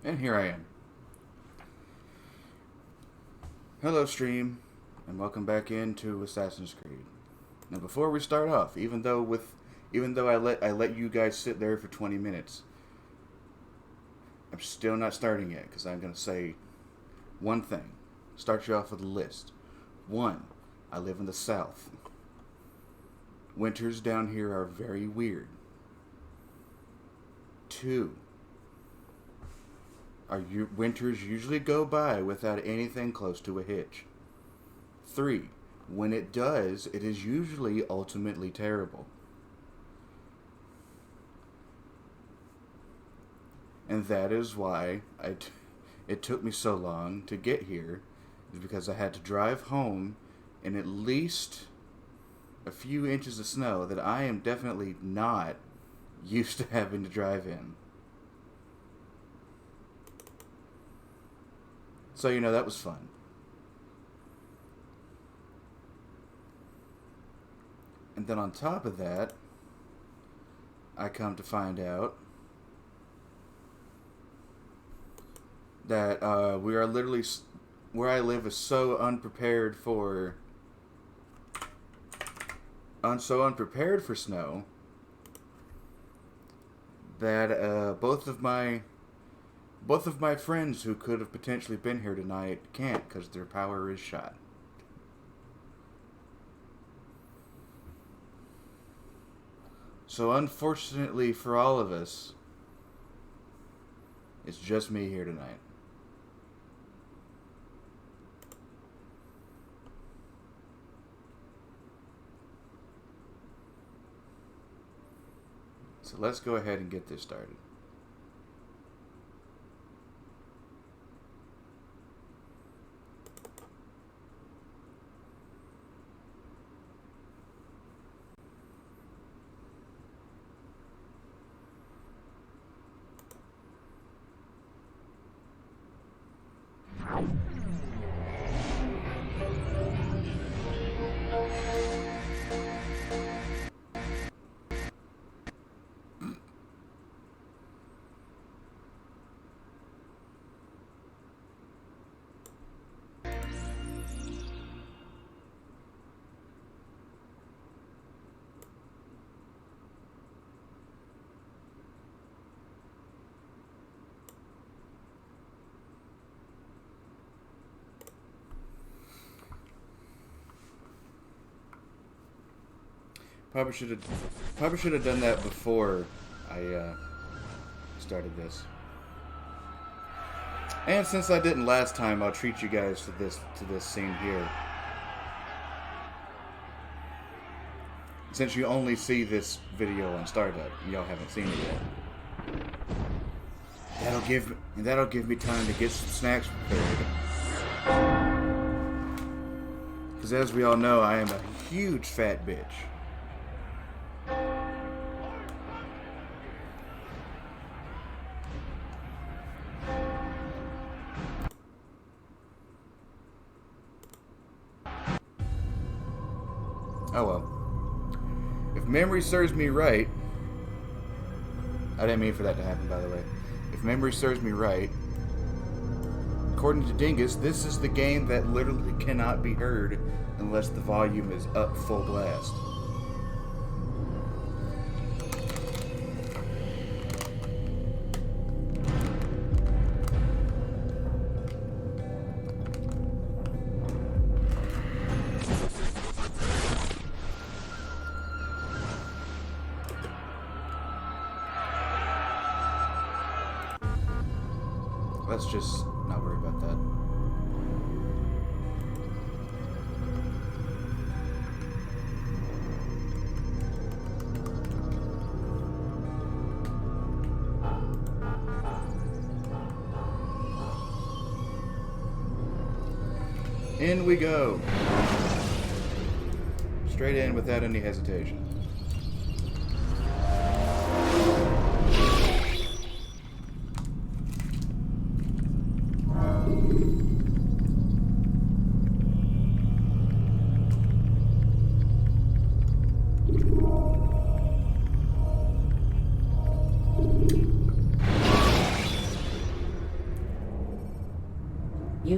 And here I am. Hello, stream, and welcome back into Assassin's Creed. Now, before we start off, even though I let you guys sit there for 20 minutes, I'm still not starting yet because I'm gonna say one thing. Start you off with a list. 1. I live in the South. Winters down here are very weird. 2. Winters usually go by without anything close to a hitch. 3. When it does, it is usually ultimately terrible. And that is why it took me so long to get here, is because I had to drive home in at least a few inches of snow that I am definitely not used to having to drive in. So, that was fun. And then on top of that, I come to find out that we are literally, where I live is so unprepared for snow that both of my friends who could have potentially been here tonight can't because their power is shot. So unfortunately for all of us, it's just me here tonight. So let's go ahead and get this started. Probably should have done that before I started this. And since I didn't last time, I'll treat you guys to this scene here. Since you only see this video on Startup, y'all haven't seen it yet. That'll give me time to get some snacks prepared. Because as we all know, I am a huge fat bitch. Oh well. If memory serves me right, I didn't mean for that to happen, by the way. If memory serves me right, according to Dingus, this is the game that literally cannot be heard unless the volume is up full blast. Let's just not worry about that. In we go. Straight in without any hesitation.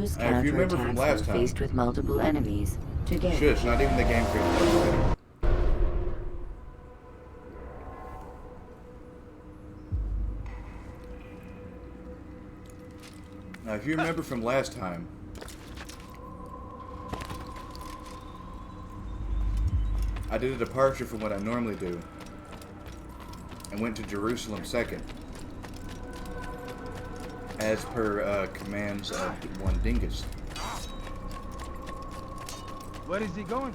Use If you remember from counterattacks last when time. faced with multiple enemies. To gain. Shush, not even the game creator. Now, if you remember from last time, I did a departure from what I normally do and went to Jerusalem second, as per commands of one Dingus. Where is he going?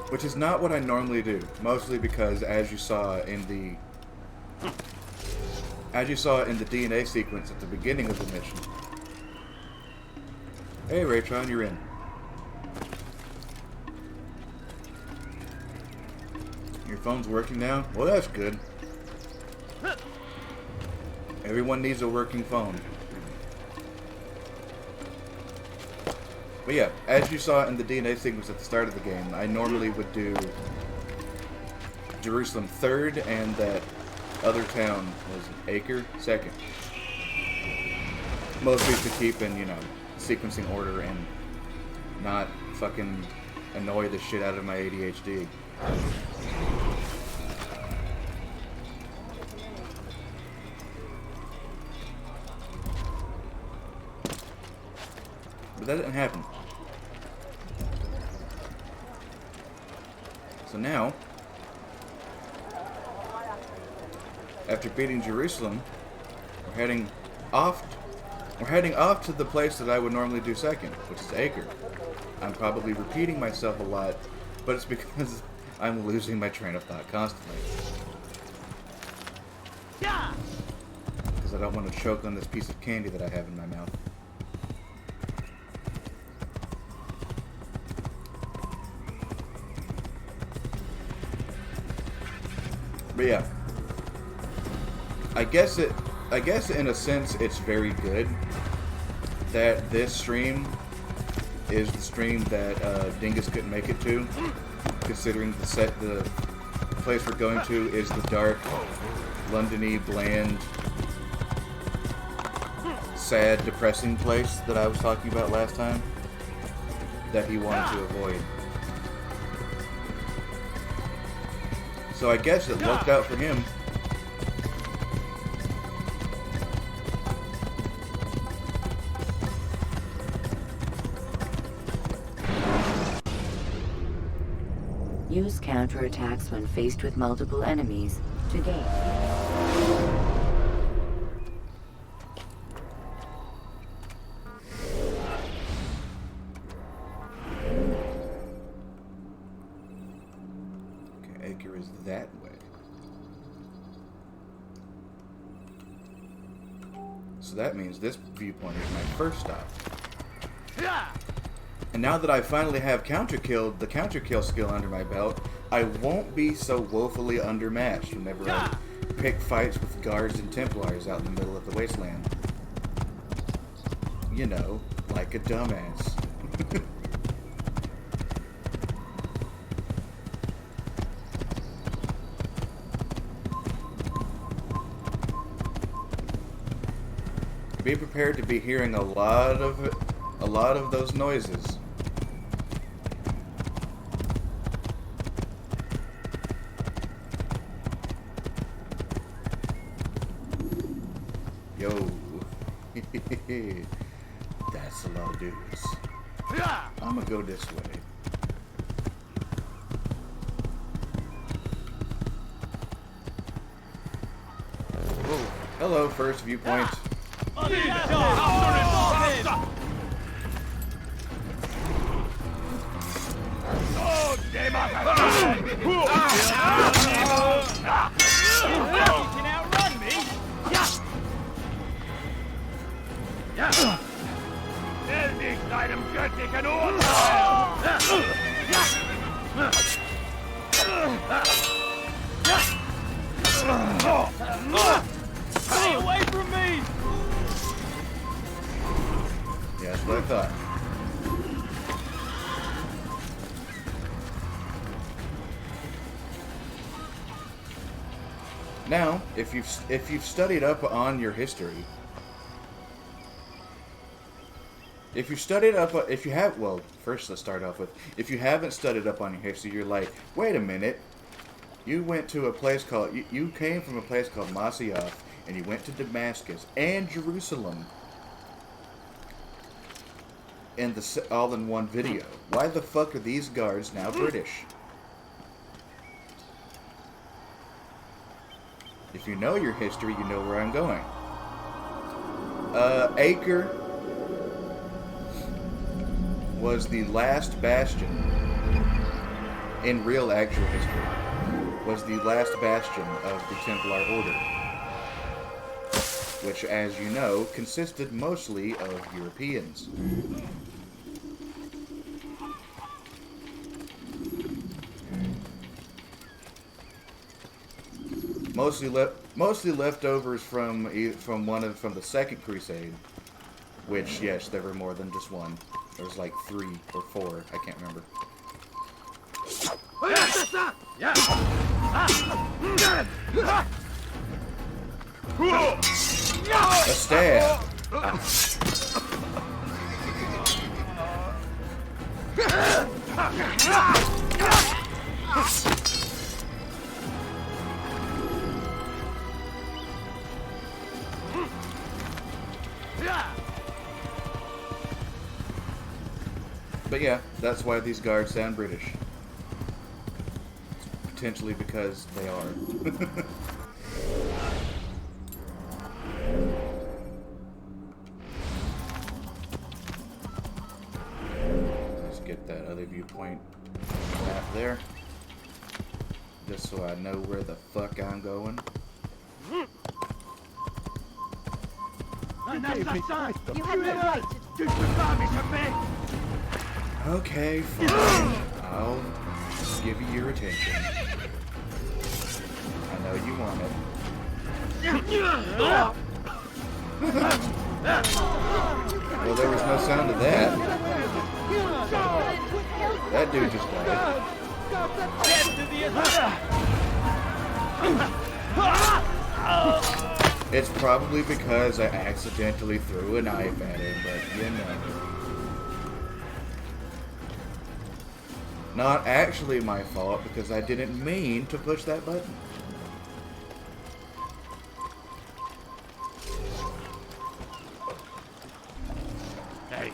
Which is not what I normally do, mostly because, as you saw in the DNA sequence at the beginning of the mission. Hey, Raytron, you're in. Your phone's working now? Well, that's good. Everyone needs a working phone. But yeah, as you saw in the DNA sequence at the start of the game, I normally would do Jerusalem third and that other town was Acre second. Mostly to keep in, sequencing order and not fucking annoy the shit out of my ADHD. But that didn't happen. So now, after beating Jerusalem, we're heading off to the place that I would normally do second, which is Acre. I'm probably repeating myself a lot, but it's because I'm losing my train of thought constantly. Because I don't want to choke on this piece of candy that I have in my mouth. But yeah, I guess in a sense it's very good that this stream is the stream that Dingus couldn't make it to, considering the place we're going to is the dark, London-y, bland, sad, depressing place that I was talking about last time that he wanted to avoid. So I guess it worked out for him. Use counterattacks when faced with multiple enemies. To gain. Acre is that way. So that means this viewpoint is my first stop. And now that I finally have the counter kill skill under my belt, I won't be so woefully undermatched whenever I pick fights with guards and Templars out in the middle of the wasteland. You know, like a dumbass. Be prepared to be hearing a lot of those noises. Yo. That's a lot of dudes. I'm gonna go this way. Whoa. Hello, first viewpoint. Stay away from me! Yeah, that's what I thought. Now, if you've studied up on your history, If you studied up, if you have, well, first let's start off with, if you haven't studied up on your history, you're like, wait a minute, you went to a place called, you came from a place called Masyaf, and you went to Damascus and Jerusalem, in the all in one video. Why the fuck are these guards now British? If you know your history, you know where I'm going. Acre was the last bastion, in real actual history, was the last bastion of the Templar Order, which, as you know, consisted mostly of Europeans. Mostly leftovers from the Second Crusade, which, yes, there were more than just one. There was like 3 or 4. I can't remember. A stab. But yeah, that's why these guards sound British. Potentially because they are. Let's get that other viewpoint map there. Just so I know where the fuck I'm going. You have no right to... Okay, fine. I'll give you your attention. I know you want it. Well, there was no sound of that. That dude just died. It's probably because I accidentally threw a knife at him, but you know. Not actually my fault, because I didn't mean to push that button. Hey.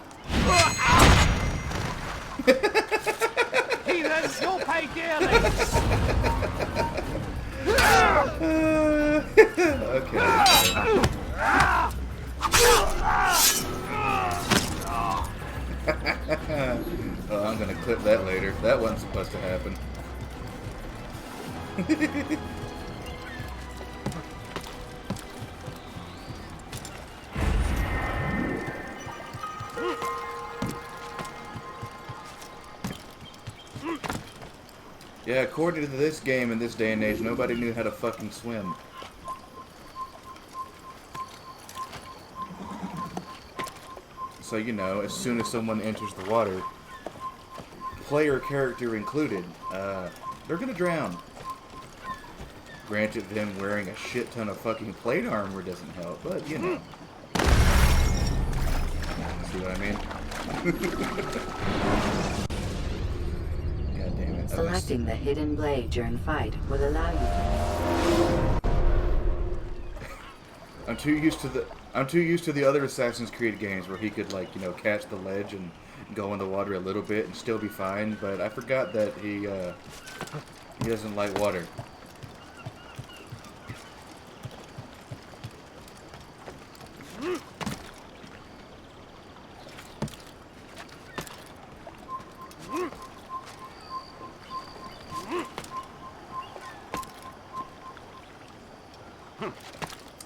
Heathens, you'll pay dearly. Okay. Oh, I'm gonna clip that later. That wasn't supposed to happen. Yeah, according to this game in this day and age, nobody knew how to fucking swim. So, you know, as soon as someone enters the water, player character included, they're gonna drown. Granted, them wearing a shit ton of fucking plate armor doesn't help, but, you know. See what I mean? God damn it. Selecting the hidden blade during fight will allow you to... I'm too used to the other Assassin's Creed games where he could, like, you know, catch the ledge and go in the water a little bit and still be fine, but I forgot that he doesn't like water.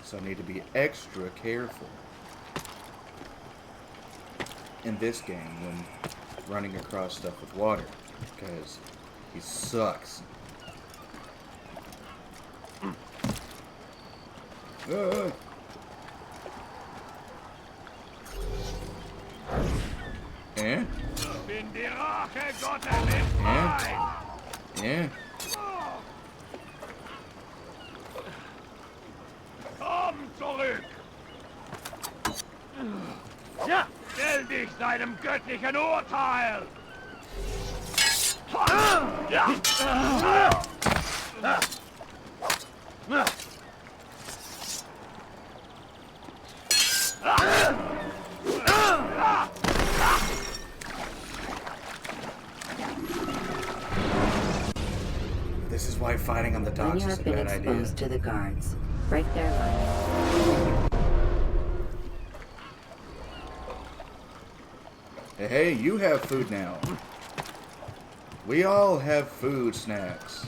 So I need to be extra careful in this game when running across stuff with water, because he sucks. Yeah? Yeah? Ja, stell dich seinem göttlichen Urteil! This is why fighting on the When docks you is a have been bad idea. exposed to the guards, break their line. Hey, you have food now. We all have food snacks.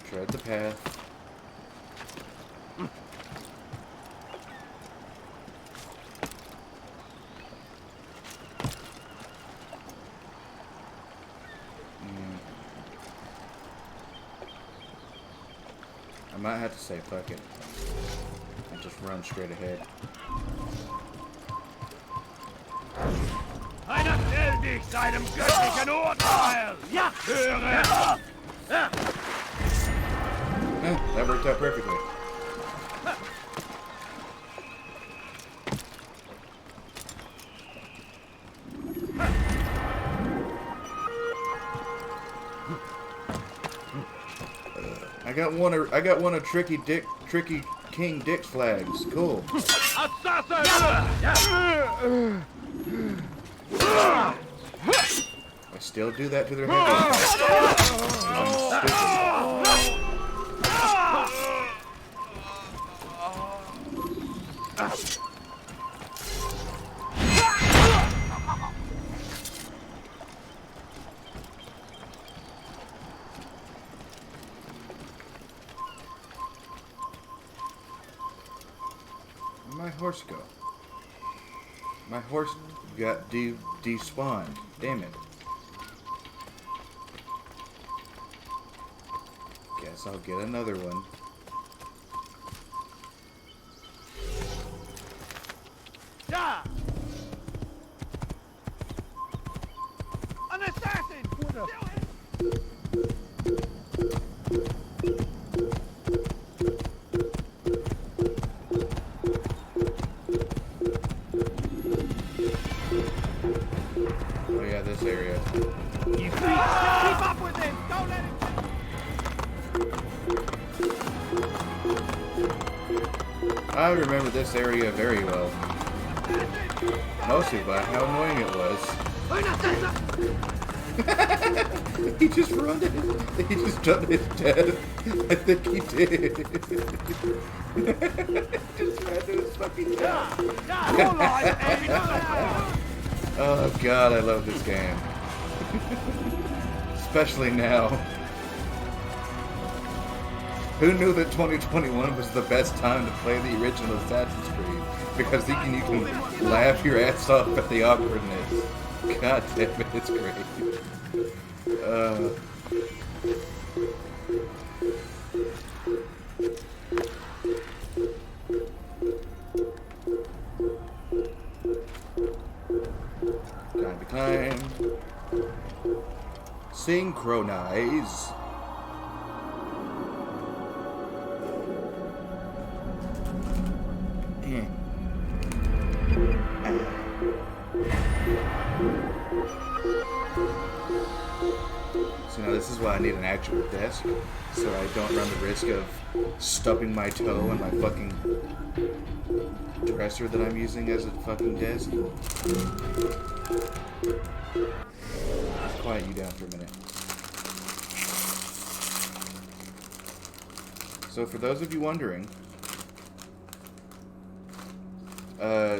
Tread the path. I might have to say fuck it and just run straight ahead. Einer stell dich seinem göttlichen Urteil! Ja, höre! That worked out perfectly. I got one of Tricky King Dick's flags. Cool. Assassin! I still do that to their head. I'm stupid. Where'd my horse go? My horse got despawned. Damn it. Guess I'll get another one. Ja! An assassin! Kill him! Oh yeah, this area. You keep up with him! Don't let him... I remember this area very well. Mostly by how annoying it was. He just run it. He just done his death. I think he did. Just ran to his fucking death. Oh god, I love this game. Especially now. Who knew that 2021 was the best time to play the original Assassin's Creed? Because you can laugh your ass off at the awkwardness. God damn it, it's great. Time to climb. Synchronize. So now this is why I need an actual desk, so I don't run the risk of stubbing my toe on my fucking dresser that I'm using as a fucking desk. Let's quiet you down for a minute. So for those of you wondering,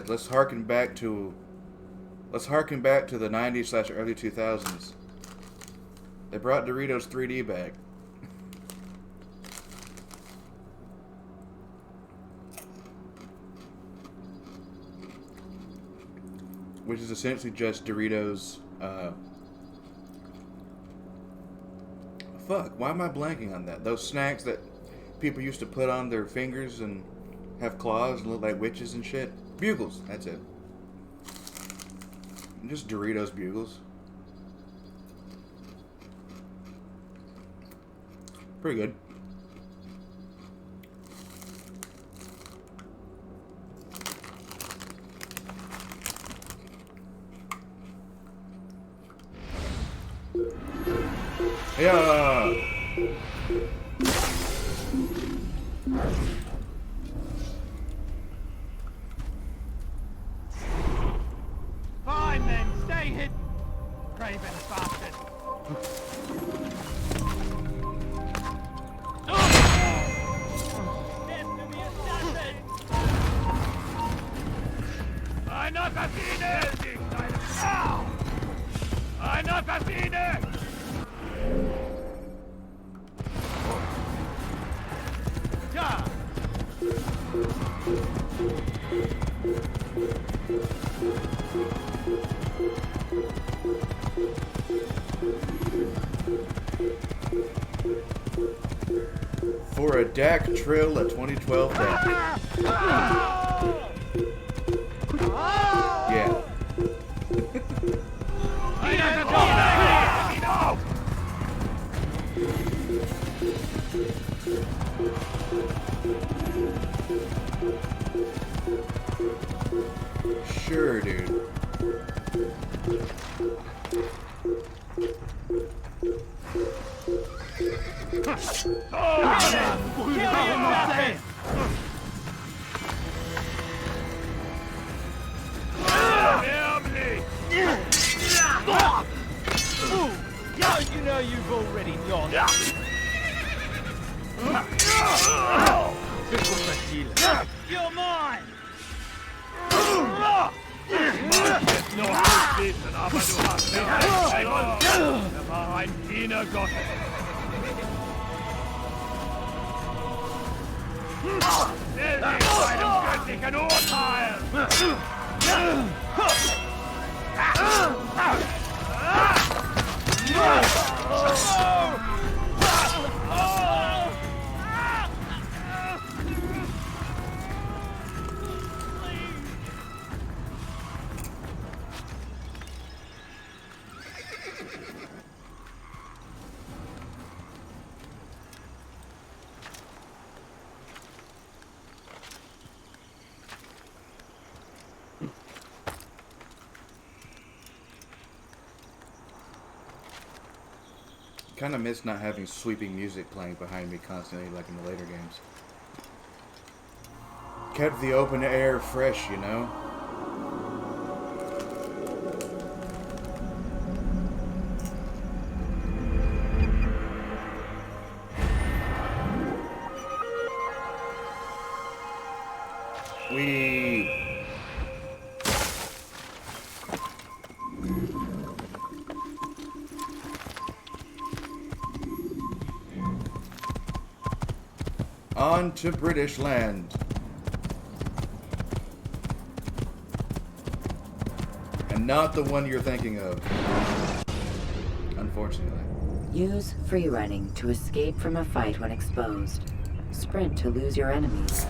let's harken back to the 90s/early 2000s. They brought Doritos 3D back. Which is essentially just Doritos, fuck, why am I blanking on that? Those snacks that people used to put on their fingers and have claws and look like witches and shit. Bugles, that's it. Just Doritos Bugles. Pretty good. Yeah. Fine then, stay hidden. Craven bastard. Einer Kassine! Einer Kassine! Ja! For a DAC Trill, a 2012 DAC. Yeah. Einer Kassine! Auf! Sure, dude. You know you've already gone. You're mine! Noch nicht wissen, aber du hast mir einmal. Er war ein Diener Gottes. Er ist einem göttlichen Urteil! Kind of miss not having sweeping music playing behind me constantly like in the later games. Kept the open air fresh, you know? On to British land. And not the one you're thinking of. Unfortunately. Use free running to escape from a fight when exposed. Sprint to lose your enemies.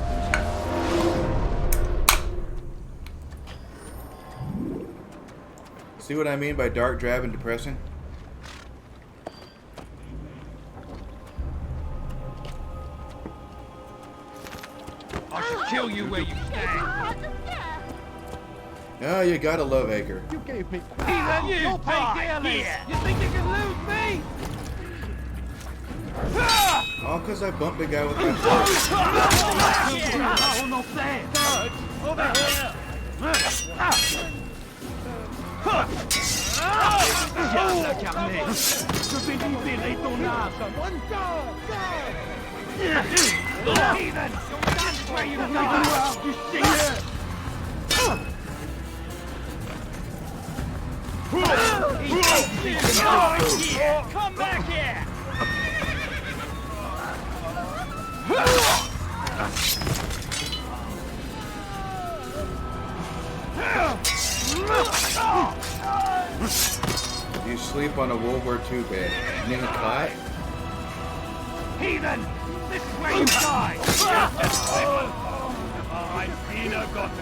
See what I mean by dark, drab, and depressing? I should kill you where you stand. Oh, you gotta love Acre. You gave me power. You'll pay dearly. You think you can lose me? All because I bumped a guy with my Almost there. Guards, over here. Viens carnet. Je vais libérer ton âme. One guard. Heathen, that's where you die. You see it? Come back here! You sleep on a World War II bed. In a cot? Heathen! This is where you die! I'm Diener Gottes.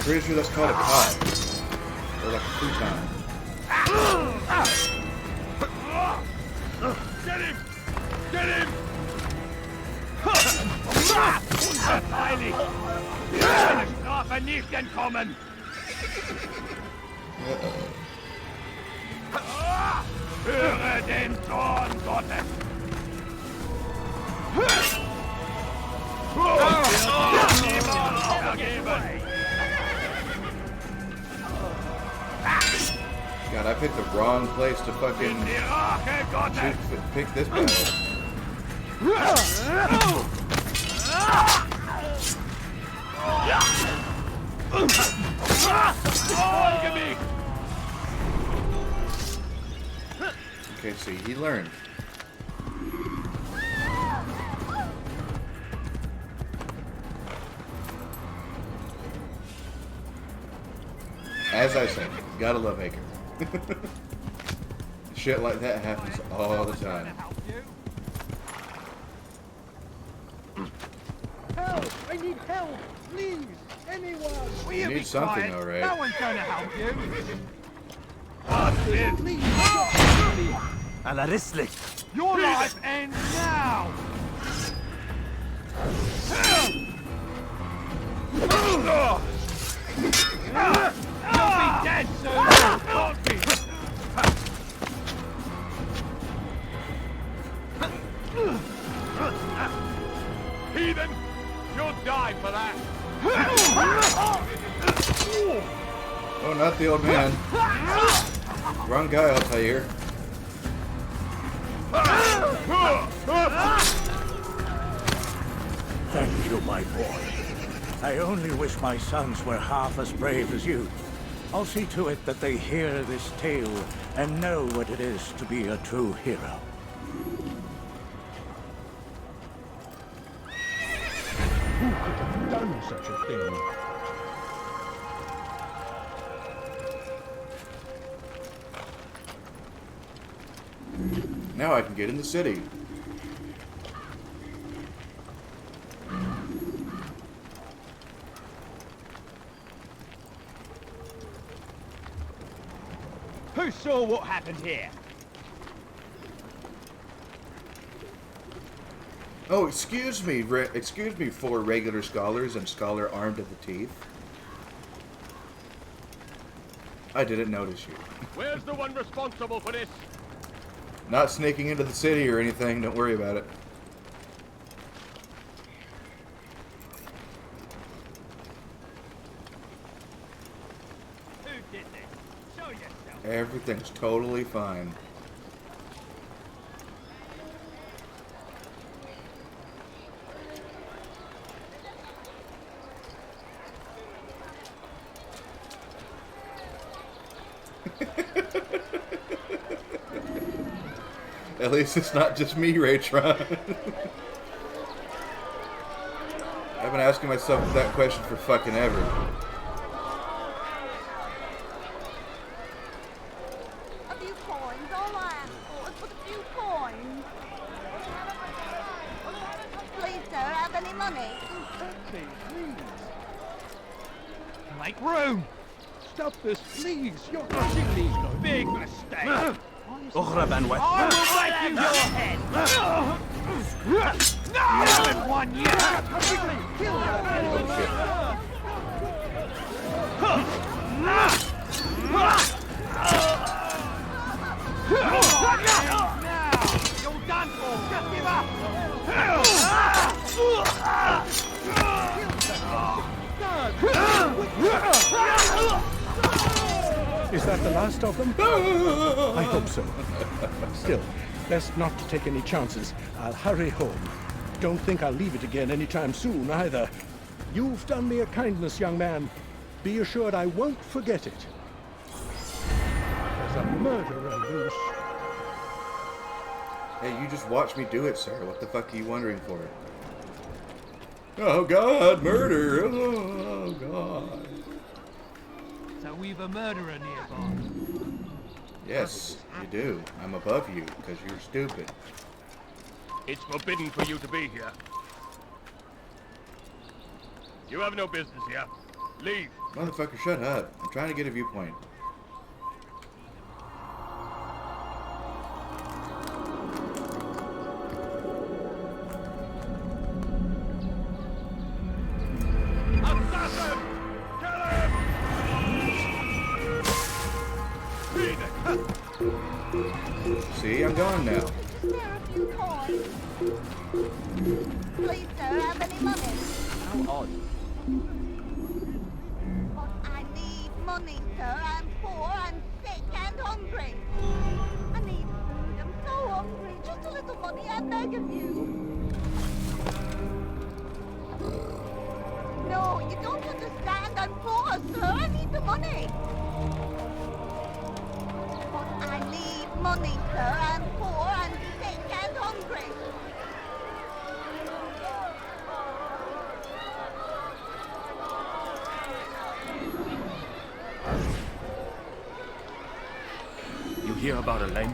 Pretty sure that's called a cot. Or like a futon. Get him! Get him! Unverteidigt! Eine Strafe nicht entkommen! Höre den Zorn Gottes! Niemand vergeben! God, I picked the wrong place to fucking Die Rache Gottes! pick this battle. Folge mich! Okay, see, he learned. As I said, gotta love Haker. Shit like that happens all the time. Help! I need help! Please! Anyone! Will You be need something, quiet? alright. No one's gonna help you! What is Please! Stop me! Alla Risslicht! your life ends now! You'll be dead soon! Can't be! Heathen! You'll die for that! Oh, not the old man. Wrong guy, I'll tell you. Thank you, my boy. I only wish my sons were half as brave as you. I'll see to it that they hear this tale and know what it is to be a true hero. Who could have done such a thing? Now I can get in the city. Who saw what happened here? Oh, excuse me, excuse me, 4 regular scholars and scholar armed to the teeth. I didn't notice you. Where's the one responsible for this? Not sneaking into the city or anything, don't worry about it. Who did this? Show yourself. Everything's totally fine. At least it's not just me, Raytron. I've been asking myself that question for fucking ever. A few coins, all I ask for is but a few coins. Please, sir, have any money? Make room! Stop this, please! You're crushing me! Big mistake! Ughra ben Wet. I will break you your head! You haven't won yet! Kill her! Now! You're done for! Just give up! Is that the last of them? I hope so. Still, best not to take any chances. I'll hurry home. Don't think I'll leave it again anytime soon, either. You've done me a kindness, young man. Be assured I won't forget it. There's a murderer loose. Hey, you just watch me do it, sir. What the fuck are you wondering for? Oh god, murder! Oh god. So we've a murderer nearby. Yes, you do. I'm above you, because you're stupid. It's forbidden for you to be here. You have no business here. Leave. Motherfucker, shut up. I'm trying to get a viewpoint. Assassin! Kill him! Read it. See, I'm gone now. Could you spare a few coins? Please, sir, have any money? How odd. But I need money, sir. I'm poor, I'm sick and hungry. I need food. I'm so hungry. Just a little money, I beg of you. No, you don't understand. I'm poor, sir. I need the money. But I need money, sir. I'm poor, I'm sick and hungry. You hear about Elaine?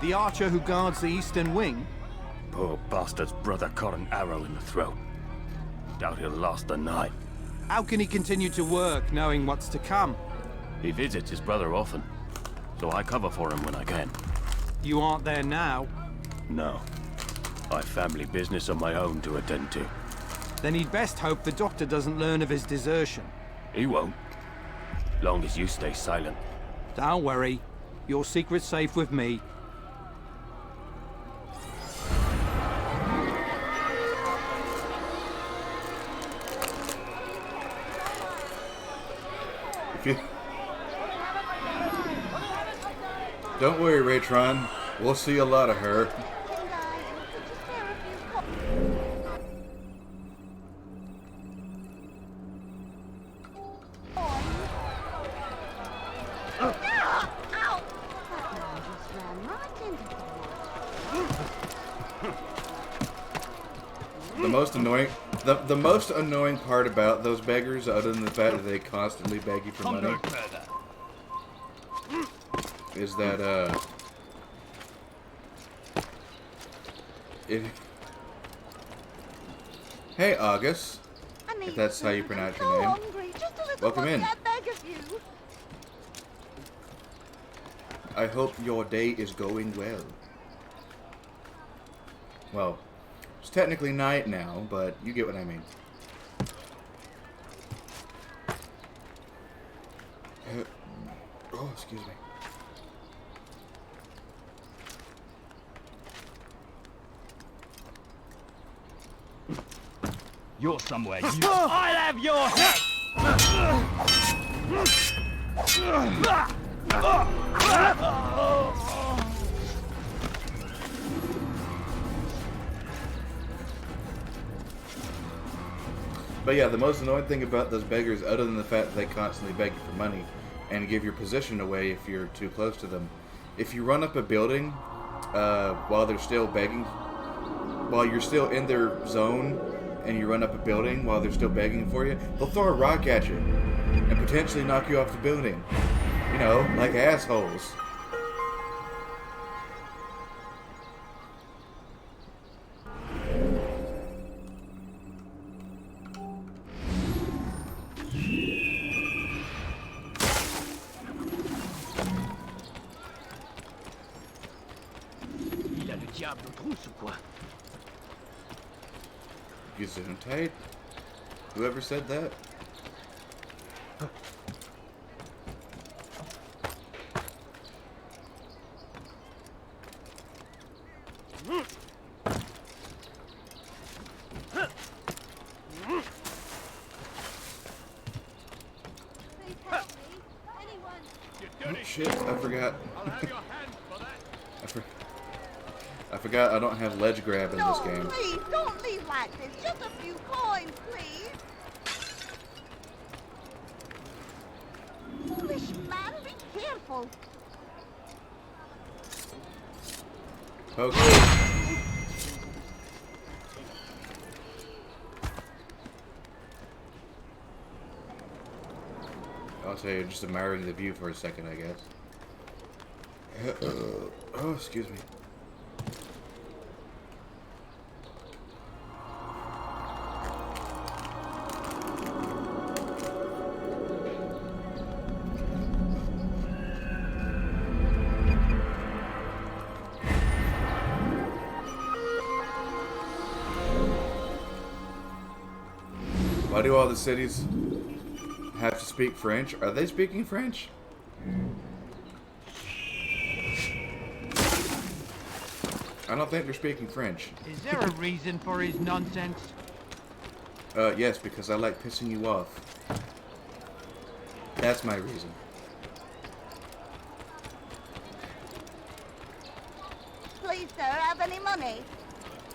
The archer who guards the eastern wing? Poor bastard's brother caught an arrow in the throat. Doubt he'll last the night. How can he continue to work, knowing what's to come? He visits his brother often, so I cover for him when I can. You aren't there now. No. I've family business of my own to attend to. Then he'd best hope the doctor doesn't learn of his desertion. He won't. Long as you stay silent. Don't worry. Your secret's safe with me. If you... Don't worry, Raytron. We'll see a lot of her. Could you spare a few coins? Ah! Ow! That man just ran right into The most annoying... The most annoying part about those beggars, other than the fact that they constantly beg you for money, is that, Hey, August. If that's how you pronounce your name. Welcome in. I beg of you. I hope your day is going well. Well, it's technically night now, but you get what I mean. Oh, excuse me. You're somewhere. You... I'll have your head! But yeah, the most annoying thing about those beggars, other than the fact that they constantly beg you for money and give your position away if you're too close to them, if you run up a building while they're still begging, while you're still in their zone, and you run up a building while they're still begging for you, they'll throw a rock at you and potentially knock you off the building. You know, like assholes. Il a le diable aux trousses ou quoi? Gesundheit? Whoever said that? Please help me. Anyone. You Oh, dirty shit, I forgot. I'll have your hands for that. I forgot I don't have ledge grab in No, this game. please, don't leave like this. Just a few coins, please. Foolish man, be careful. Okay. I'll tell you, just admiring the view for a second, I guess. Oh, excuse me. Why do all the cities have to speak French? Are they speaking French? I don't think they're speaking French. Is there a reason for his nonsense? Yes, because I like pissing you off. That's my reason. Please, sir, have any money?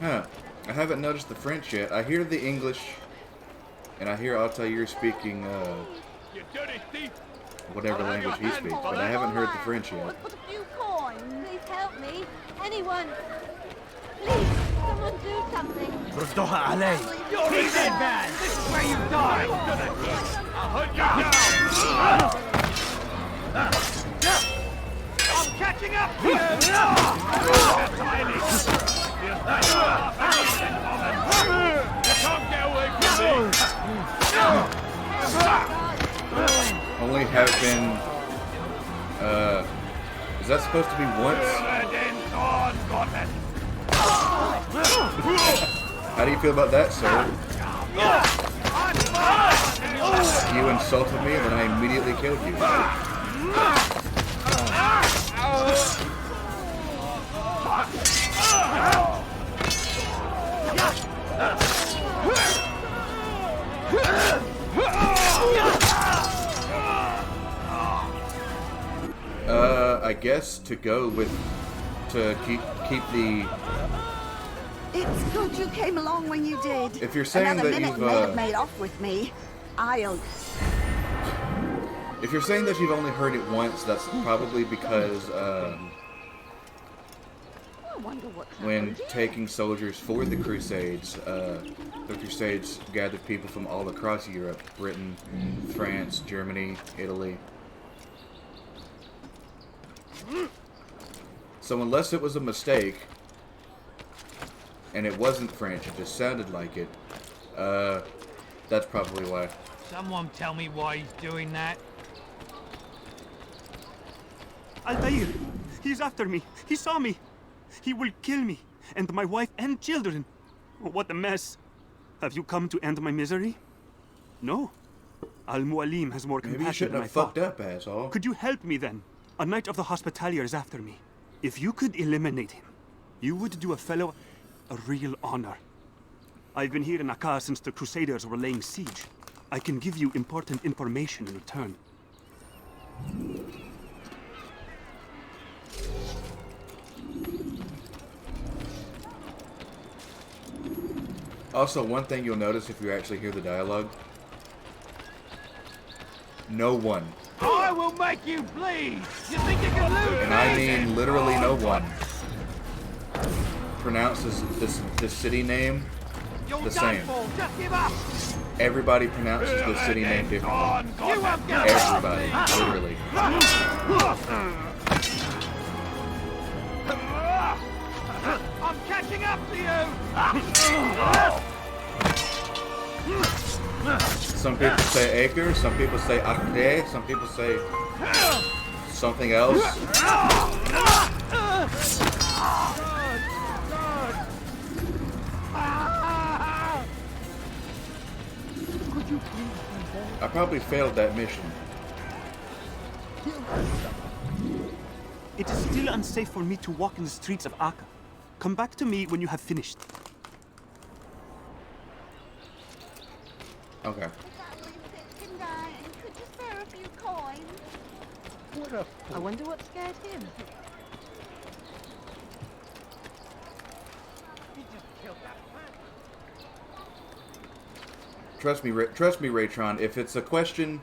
Huh. I haven't noticed the French yet. I hear the English, and I hear Altair speaking, You dirty thief! whatever language he speaks, but I haven't heard the French yet. Put a few coins. Please help me. Anyone. Please, someone do something. You're in dead man! This is where you die! I'll hunt you down! I'm catching up to you! Tiny! You can't get away from me! Only have been, is that supposed to be once? How do you feel about that, sir? You insulted me, and then I immediately killed you. I guess to go with, to keep the. It's good you came along when you did. If you're saying Another that minute you've, and they'd have made off with me. If you're saying that you've only heard it once, that's probably because I wonder what when happened. taking soldiers for the Crusades, the Crusades gathered people from all across Europe, Britain, France, Germany, Italy. So unless it was a mistake, and it wasn't French, it just sounded like it, that's probably why. Someone tell me why he's doing that. Altair! He's after me! He saw me! He will kill me, and my wife and children! What a mess! Have you come to end my misery? No. Al-Mualim has more Maybe you compassion shouldn't than I have fucked thought. up, asshole. Could you help me then? A knight of the Hospitalier is after me. If you could eliminate him, you would do a fellow a real honor. I've been here in Akkar since the Crusaders were laying siege. I can give you important information in return. Also, one thing you'll notice if you actually hear the dialogue, no one, I will make you bleed! You think you can lose and I mean literally no one, pronounces this city name You're the done same. for! Just give up! Everybody pronounces the city name differently. You won't get Everybody, literally. I'm catching up to you! Some people say acre, some people say akde, some people say something else. I probably failed that mission. It is still unsafe for me to walk in the streets of Akka. Come back to me when you have finished. Okay. Could you spare a few coins? I wonder what scared him. Trust me, Raytron. If it's a question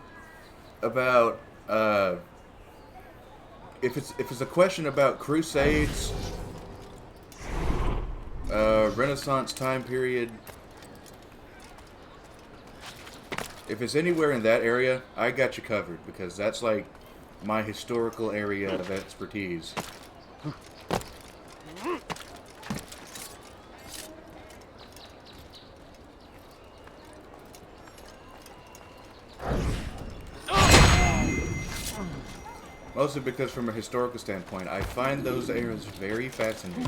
about if it's a question about Crusades, Renaissance time period, if it's anywhere in that area, I got you covered because that's like my historical area of expertise. Mostly because from a historical standpoint, I find those eras very fascinating.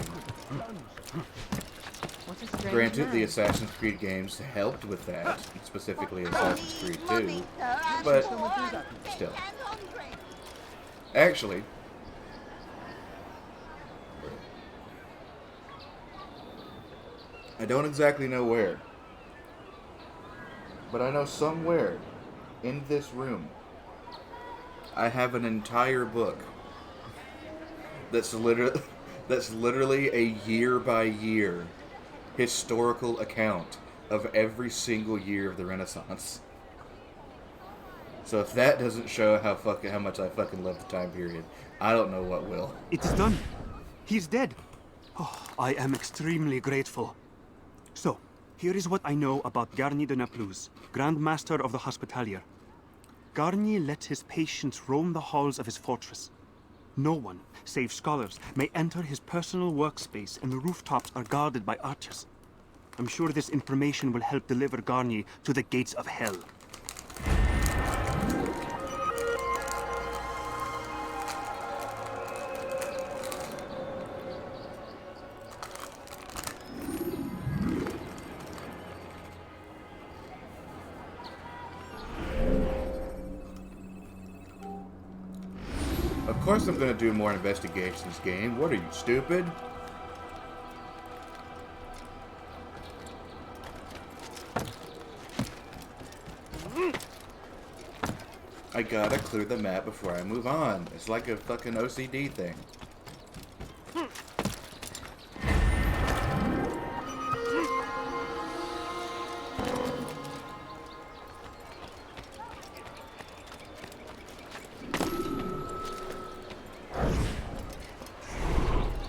What a strange Granted, man. the Assassin's Creed games helped with that, specifically Assassin's Creed 2, Money, sir. I'm but poor and sick still. and hungry. Actually, I don't exactly know where, but I know somewhere in this room I have an entire book that's literally a year-by-year historical account of every single year of the Renaissance. So if that doesn't show how much I fucking love the time period, I don't know what will. It is done. He's dead. Oh, I am extremely grateful. So, here is what I know about Garnier de Naplouse, Grand Master of the Hospitalier. Garnier lets his patients roam the halls of his fortress. No one, save scholars, may enter his personal workspace, and the rooftops are guarded by archers. I'm sure this information will help deliver Garnier to the gates of hell. Of course I'm gonna do more investigations, game. What are you, stupid? I gotta clear the map before I move on. It's like a fucking OCD thing.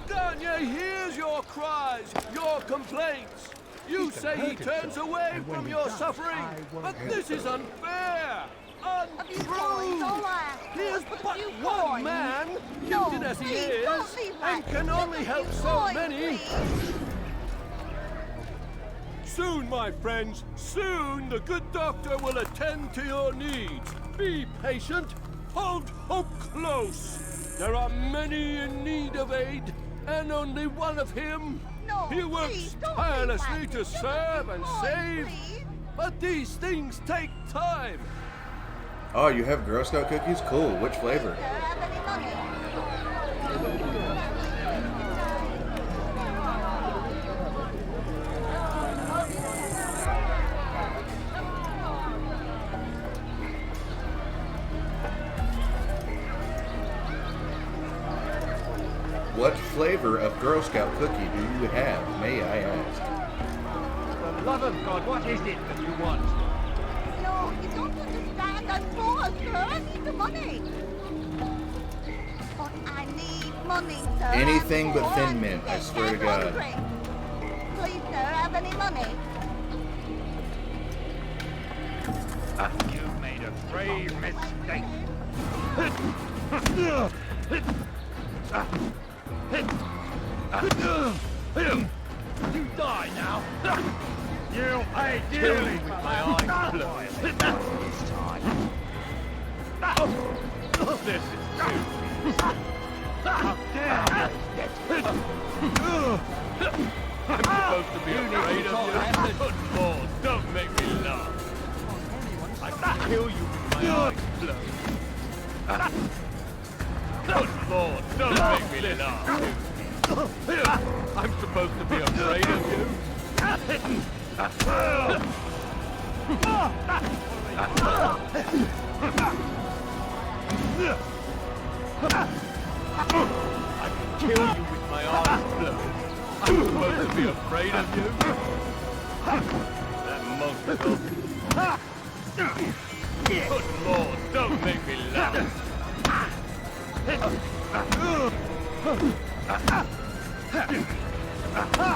Garnier hears your cries, your complaints. You say he turns away from your suffering, but this is unfair. Have you coins all that? He is But but you one coins? man, No, gifted as he please, don't is, leave and that. can only help so Coins, many. please. Soon, my friends, soon the good doctor will attend to your needs. Be patient. Hold hope close. There are many in need of aid, and only one of him. No, He works please, don't tirelessly leave that. to Give us serve the and coins, save. please. But these things take time. Oh, you have Girl Scout cookies? Cool. Which flavor? Sir, have any money? What flavor of Girl Scout cookie do you have, may I ask? For the love of God, what is it that you want? No, you don't understand. I'm poor, sir. I need the money. But I need money, sir. Anything I'm but poor Thin and Mint, I sick swear to and God. hungry. Please, sir, have any money? You've made a grave mistake. You die now. You'll pay dearly with my eyes closed. This time. This is too. How dare you! I'm supposed to be afraid of you. Good Lord, don't make me laugh. I can kill you with my eyes closed. Good Lord, don't make me laugh. I'm supposed to be afraid of you. I can kill you with my eyes closed. I'm supposed to be afraid of you. That mongrel. Good Lord, don't make me laugh.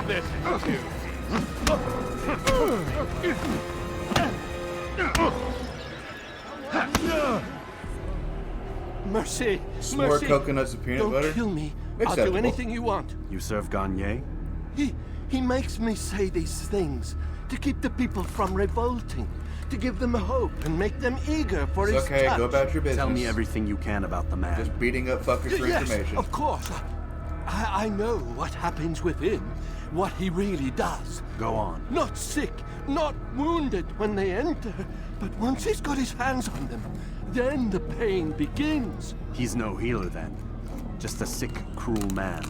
This is too. Mercy! Some more Mercy! coconuts and peanut Don't butter? kill me. I'll Acceptable. do anything you want. You serve Garnier? He makes me say these things to keep the people from revolting, to give them hope and make them eager for It's his okay, touch. go about your business. Tell me everything you can about the man. Just beating up fuckers for Yes, information. of course. I know what happens within what he really does. Go on. Not sick, not wounded when they enter, but once he's got his hands on them, then the pain begins. He's no healer then. Just a sick, cruel man.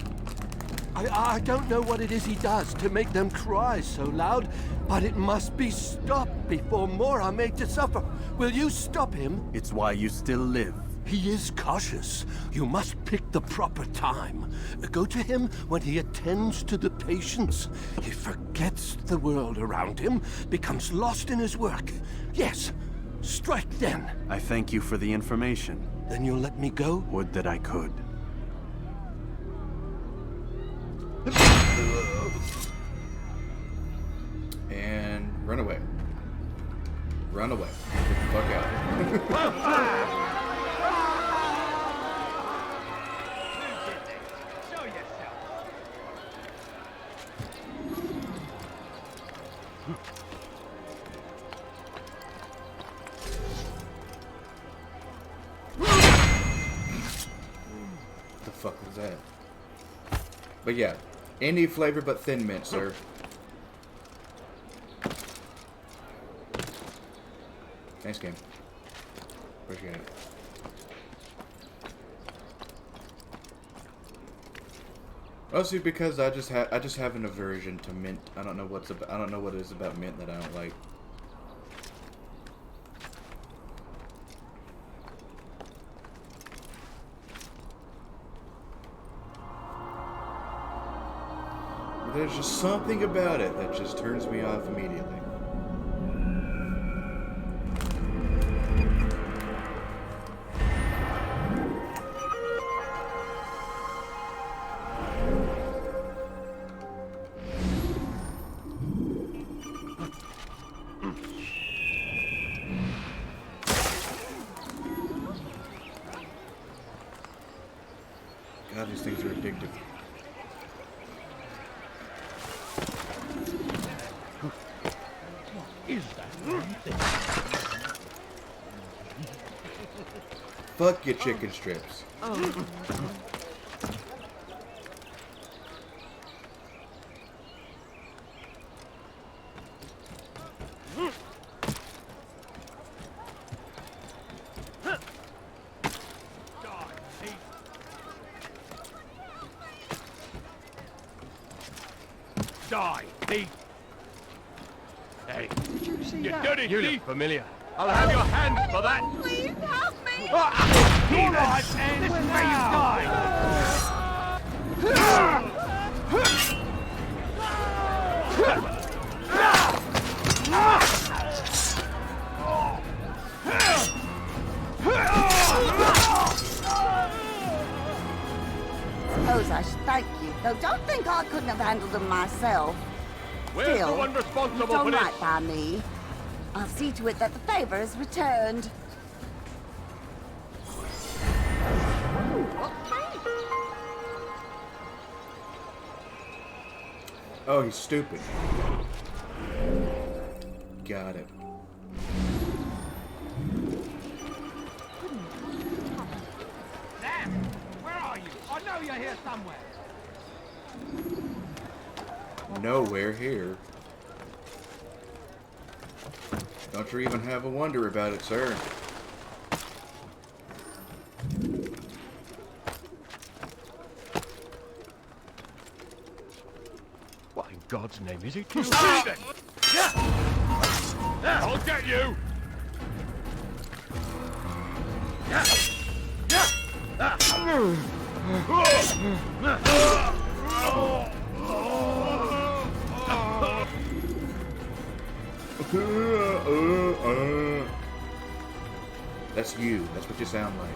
I don't know what it is he does to make them cry so loud, but it must be stopped before more are made to suffer. Will you stop him? It's why you still live. He is cautious. You must pick the proper time. Go to him when he attends to the patients. He forgets the world around him, becomes lost in his work. Yes, strike then. I thank you for the information. Then you'll let me go? Would that I could. And run away. Run away. Get the fuck out. The fuck was that? But yeah, any flavor but Thin Mint, sir. Thanks, game. Appreciate it. Mostly because I just have an aversion to mint. I don't know what it is about mint that I don't like. There's just something about it that just turns me off immediately. God, these things are addictive. Fuck your chicken strips. Oh. Die, thief! Hey, Did you see you that? dirty thief! Look familiar. I'll have your hands for that! Please help me! All right, and this is where you Suppose I should thank you, though don't think I couldn't have handled them myself. Where's Still, the one responsible you've done for this? right by me. I'll see to it that the favor is returned. Oh, he's stupid. Got it. Sam, where are you? I know you're here somewhere. Nowhere here. Don't you even have a wonder about it, sir. What in God's name is he doing? I'll get you! That's you. That's what you sound like.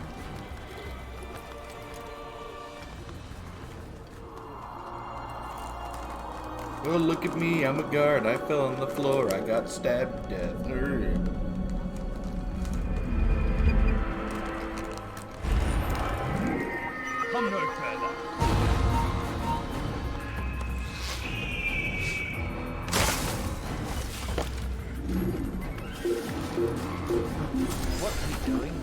Oh, look at me. I'm a guard. I fell on the floor. I got stabbed to death. Come no further. What's he doing?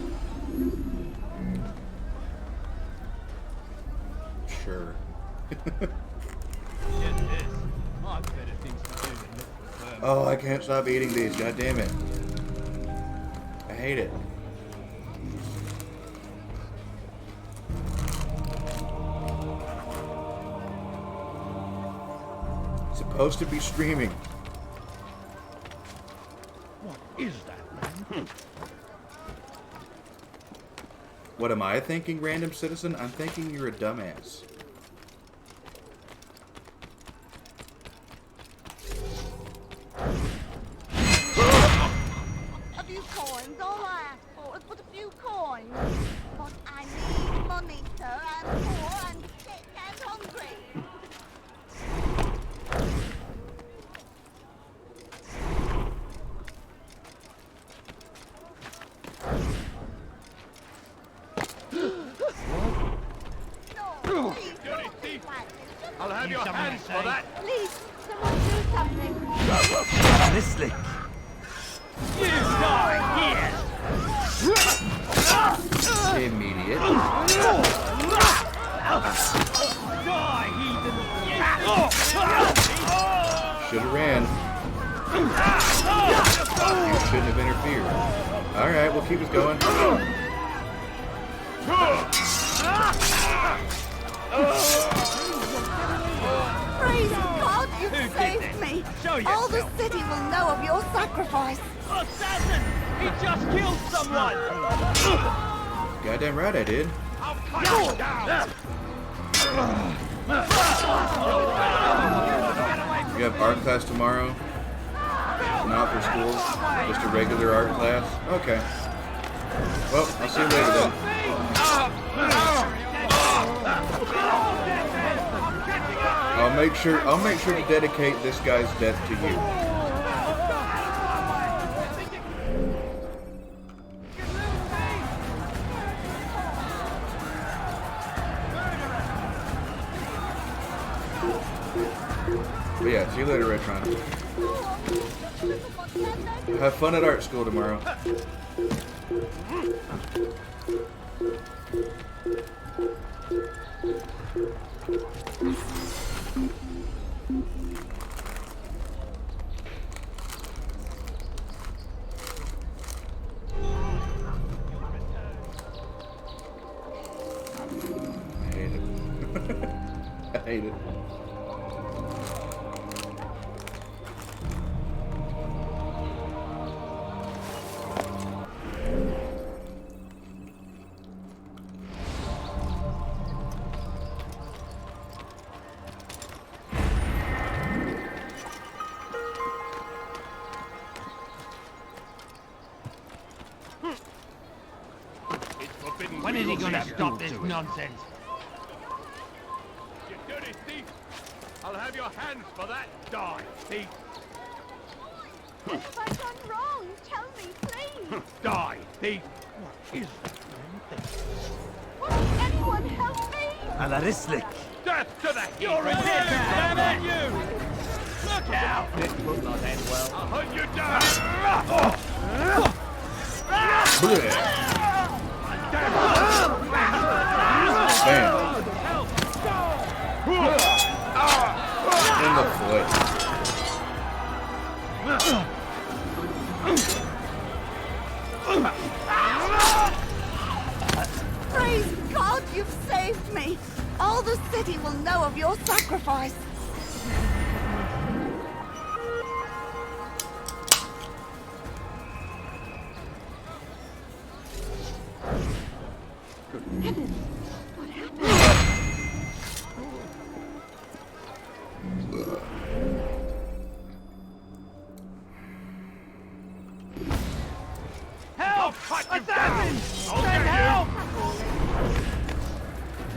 Sure. Get this. Oh, I can't stop eating these. God damn it. I hate it. Supposed to be streaming. What is that, man? What am I thinking, random citizen? I'm thinking you're a dumbass. A few coins, all I ask for is but a few coins. But I need money, sir. I'm poor and sick and hungry. No, please, don't think like this. I'll have your hands for that. Please, someone do something. Listen. You die here. Immediate. Die, heathen. Should've ran. You shouldn't have interfered. Alright, we'll keep it going. Praise God, you've saved me. All the city will know of your sacrifice. Assassin! He just killed someone! Goddamn right I did. I'll cut you down! You have art class tomorrow? Not for school? Just a regular art class? Okay. Well, I'll see you later then. I'll make sure to dedicate this guy's death to you. But yeah, see you later, Retron. Have fun at art school tomorrow. I hate it. I hate it. When is he gonna stop this nonsense? You dirty thief! I'll have your hands for that. Die, thief! What have I done wrong? Tell me, please. Die, thief! What is that, man? Won't anyone help me? Alarislik. Death to the You're a dead man, damn you! Look out! This will not end well. I'll hunt you down! Bam. In the foot. Praise God, you've saved me. All the city will know of your sacrifice. Help! Assassin! Send help!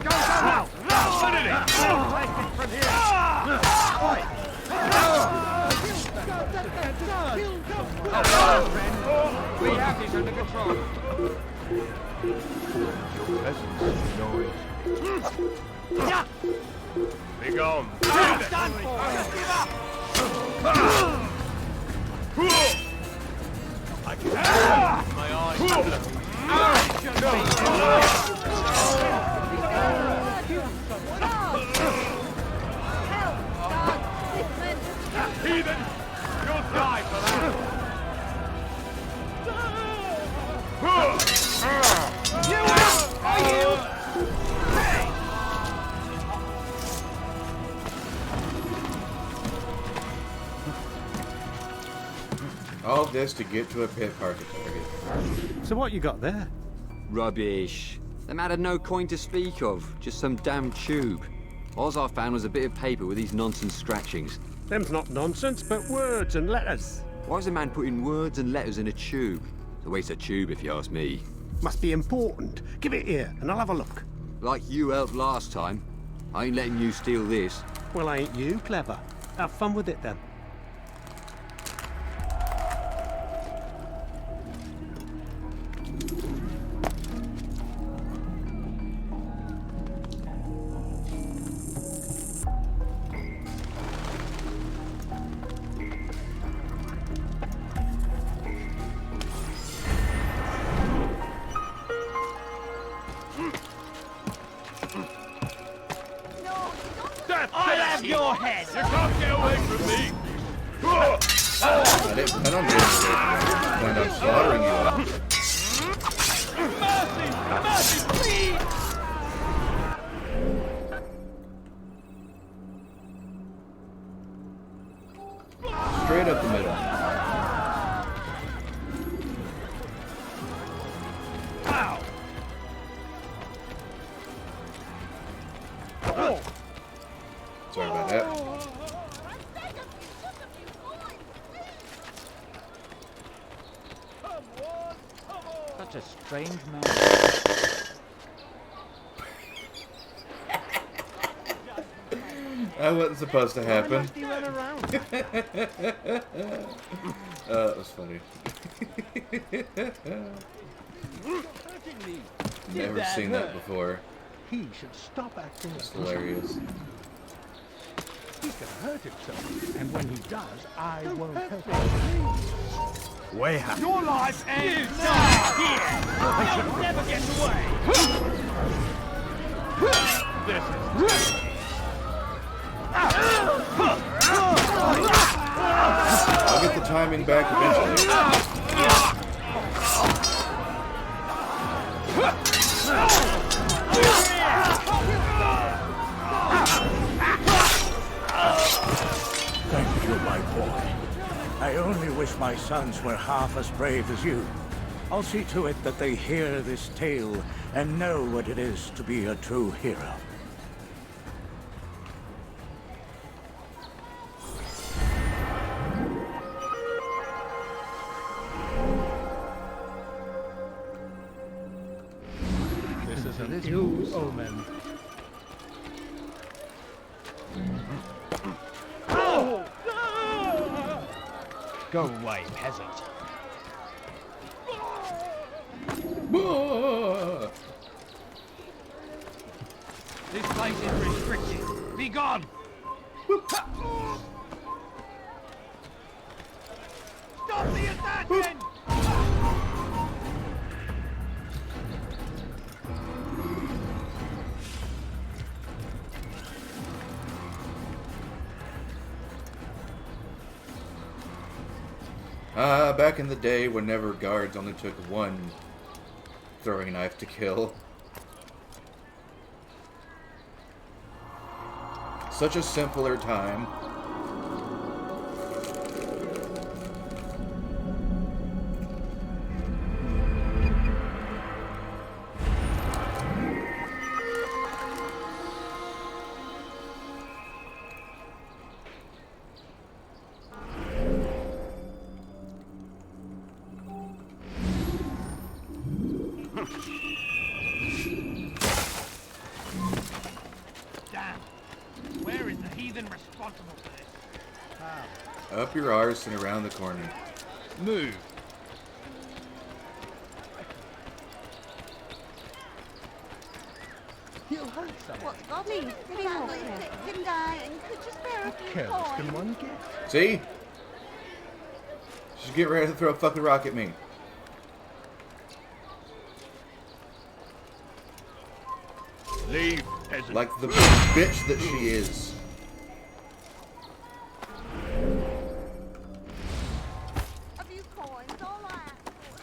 Go out! What did it? From here! We have this under control. Your presence is noise. Be gone. Done for! Give up! I can my eyes. Help! God, this man. Heathen! You'll die! of this to get to a pit parking target. So what you got there? Rubbish. The man had no coin to speak of, just some damn tube. All I found was a bit of paper with these nonsense scratchings. Them's not nonsense, but words and letters. Why is a man putting words and letters in a tube? It's a waste of tube, if you ask me. Must be important. Give it here, and I'll have a look. Like you helped last time. I ain't letting you steal this. Well, ain't you clever? Have fun with it, then. I'll have your head! You can't get away from me! I don't get it. When I'm slaughtering you. Mercy! Mercy, please! Straight up the middle. Ow! Oh. Sorry about that. Such a strange man. That wasn't supposed to happen. That was funny. Never seen that before. He should stop acting. It's hilarious. He can hurt himself, and when he does, I won't help him. Way out. Your life ends now! Here! You'll never get away! This is... I'll get the timing back eventually. Thank you, my boy. I only wish my sons were half as brave as you. I'll see to it that they hear this tale and know what it is to be a true hero. This is an ill omen. Go away, peasant. This place is restricted. Be gone! Stop the assassin! Back in the day, whenever guards only took one throwing knife to kill. Such a simpler time. Damn. Where is the heathen responsible for this? Up your arse and around the corner. Move. He'll hurt someone. What's got him? His family's sick and dying. Could you spare a few Careless can coins? one get? See? She's getting ready to throw a fucking rock at me. Leave, peasant. Like the bitch that she is. A few coins, all I ask for.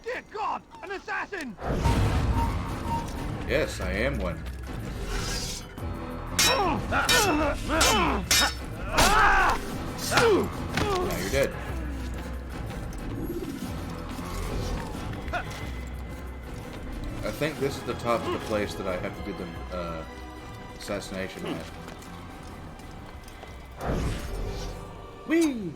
Dear God! An assassin! Yes, I am one. Now you're dead. I think this is the top of the place that I have to do the assassination at. Whee!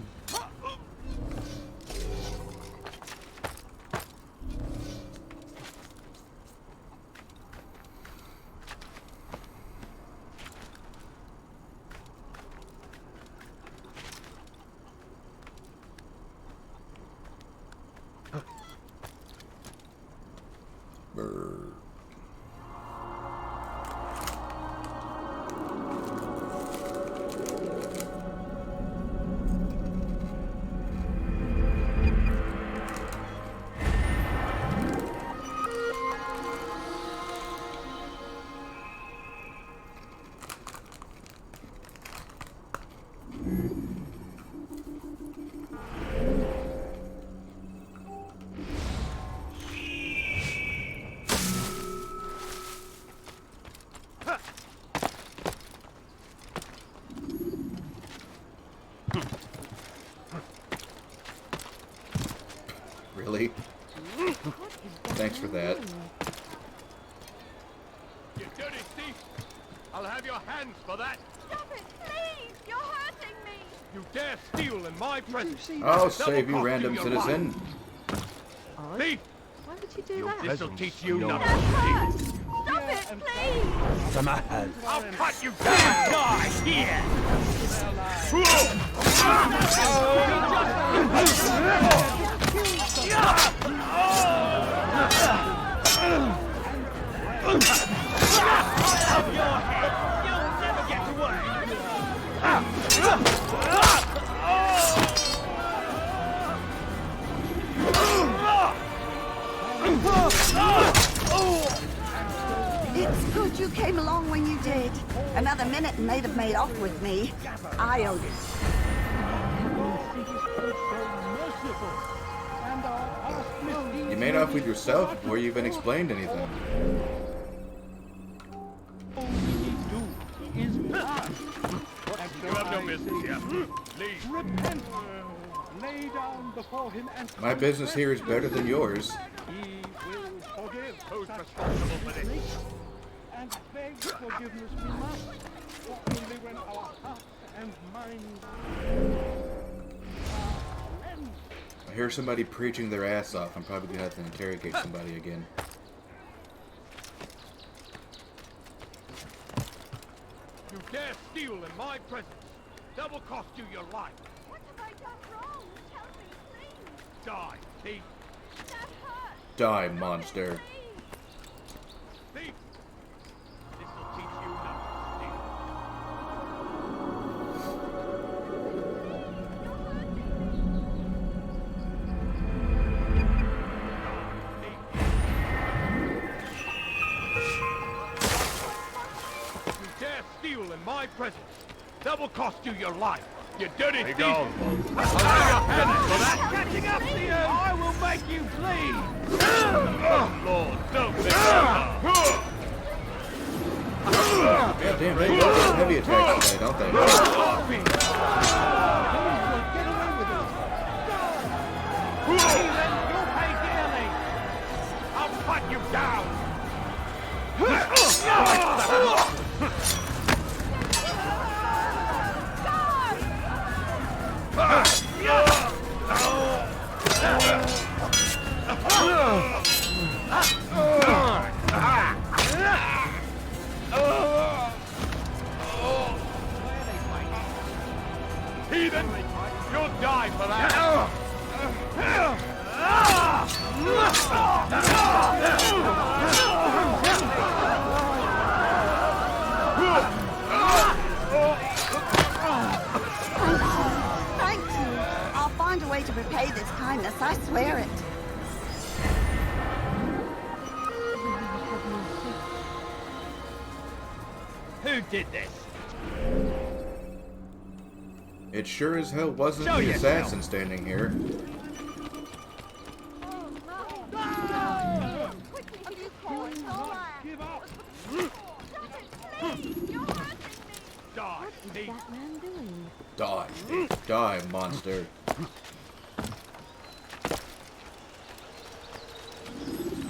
Brr. Really? Thanks for that. You dirty thief! I'll have your hands for that! Stop it, please! You're hurting me! You dare steal in my presence! I'll save you, random citizen. Thief! Why would you do that? This'll teach you not to That steal! hurts! Stop it, please! From my hand. I'll cut you down! Die here! It's good you came along when you did. Another minute and they'd have made off with me. I owed it. You made off with yourself before you even explained anything. You have no business here. Leave. Repent. Lay down before him and My business here is better than yours. he will forgive. Who's responsible for this? And beg forgiveness we must, for only when our hearts and minds are cleansed. I hear somebody preaching their ass off. I'm probably gonna have to interrogate somebody again. You dare steal in my presence! That will cost you your life! What have I done wrong? Tell me, please. Die, thief! That hurts. Die, monster. Thief! This'll teach you not to steal. You dare steal in my presence! That will cost you your life! You dirty thief! I'll have your hands for that! Catching up to you! I will make you bleed! Oh, Lord, don't make me laugh. God damn, they do heavy attacks today, don't they? Get away with it! You'll pay dearly! I'll cut you down! Heathen! You'll die for that! Thank you. I'll find a way to repay this kindness, I swear it. Who did this? It sure as hell wasn't Show the yourself. assassin standing here. Quickly, you call it all right. Give up. Stop it, please. You're hurting me. What is that man doing? Die, Steve. Die, monster.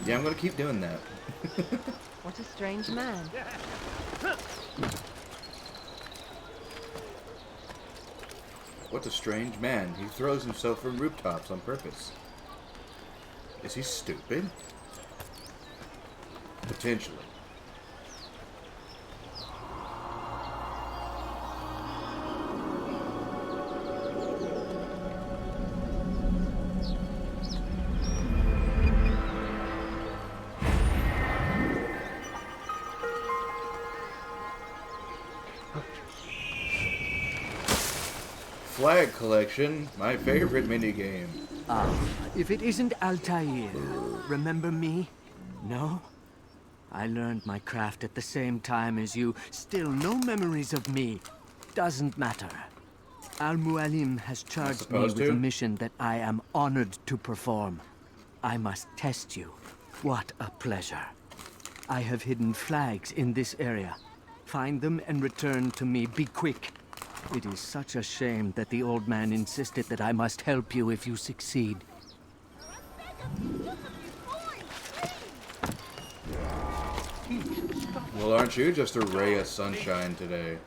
Yeah, I'm gonna keep doing that. What a strange man. What a strange man. He throws himself from rooftops on purpose. Is he stupid? Potentially. Flag collection, my favorite minigame. If it isn't Altair, remember me? No? I learned my craft at the same time as you. Still no memories of me. Doesn't matter. Al-Mualim has charged me with a mission that I am honored to perform. I must test you. What a pleasure. I have hidden flags in this area. Find them and return to me. Be quick. It is such a shame that the old man insisted that I must help you if you succeed. Well, aren't you just a ray of sunshine today?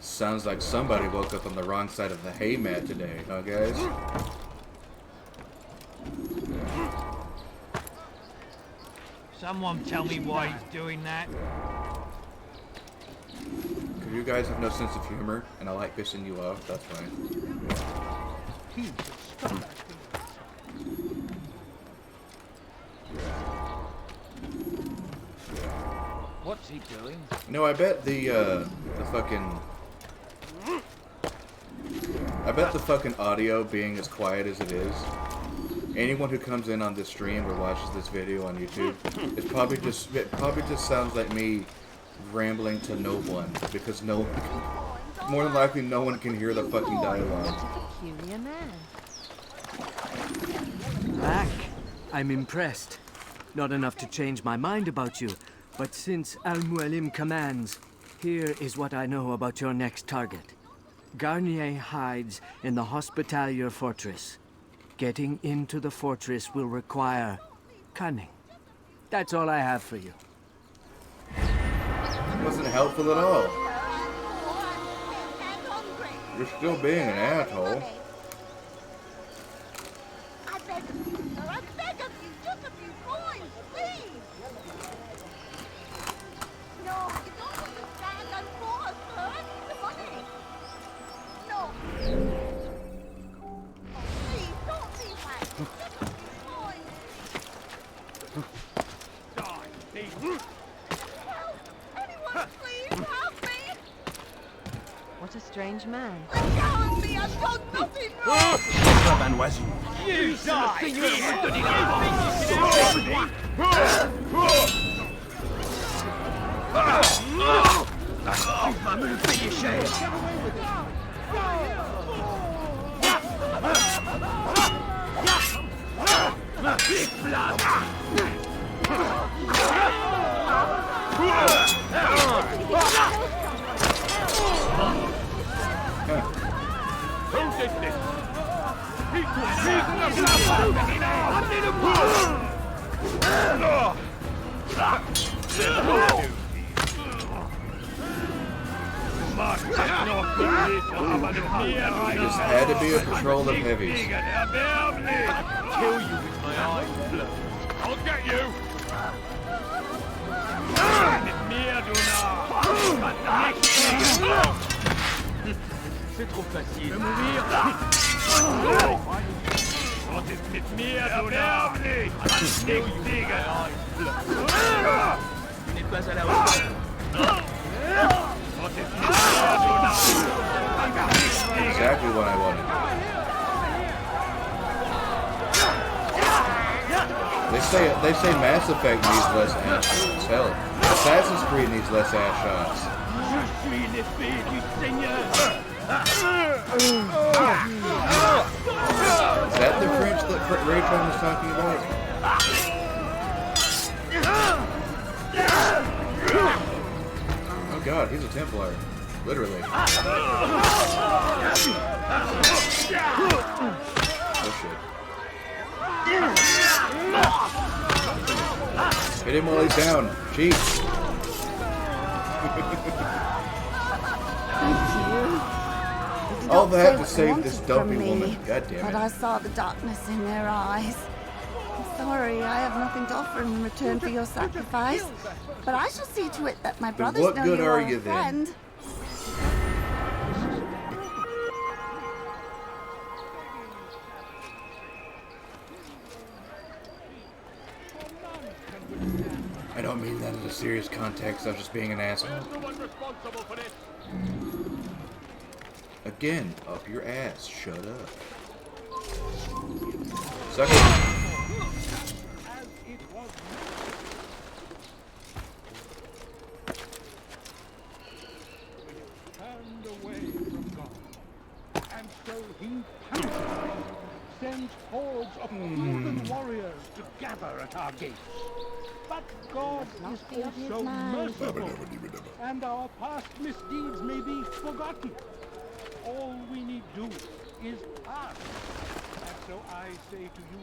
Sounds like somebody woke up on the wrong side of the haymat today, huh guys? Someone tell me why he's doing that. Because you guys have no sense of humor, and I like pissing you off, that's fine. What's he doing? No, I bet the fucking audio being as quiet as it is, anyone who comes in on this stream or watches this video on YouTube, it probably just sounds like me rambling to no one, because more than likely no one can hear the fucking dialogue. Peculiar man. Back. I'm impressed. Not enough to change my mind about you, but since Al-Mualim commands, here is what I know about your next target. Garnier hides in the Hospitalier Fortress. Getting into the fortress will require cunning. That's all I have for you. Wasn't helpful at all. You're still being an asshole. I beg of you, sir. I beg of you. Just a few coins, please. No, you don't understand. I'm poor, sir. I need the money. No. Please, don't be like just a few coins. Help! Anyone, please help me! What a strange man. Let go of me! I've done nothing wrong! You die! I'm gonna be your shame. Who did this? This had to be a patrol of heavies. I'll kill you with my eyes closed. I'll get you! C'est trop facile de mourir. Was ist mit mir, du Narr? Tu n'es pas à la hauteur. Was ist mit mir, du Narr? Exactly what I wanted. They say Mass Effect needs less ass shots. Hell, Assassin's Creed needs less ass shots. Je suis l'épée du Seigneur. Is that the French that Raytron was talking about? god, he's a Templar. Literally. Oh shit. Hit him while he's down. Cheat. All that to save this dumpy woman. God damn But it. I saw the darkness in their eyes. I'm sorry, I have nothing to offer in return for your sacrifice. But I shall see to it that my brothers what know good you are are you a then? friend. I don't mean that in a serious context. I was just being an asshole. Again, up your ass. Shut up. Suck it. Turned away from God. And so he punishes, sends hordes of heathen warriors to gather at our gates. But God is also merciful, and our past misdeeds may be forgotten. All we need do is ask. And so I say to you,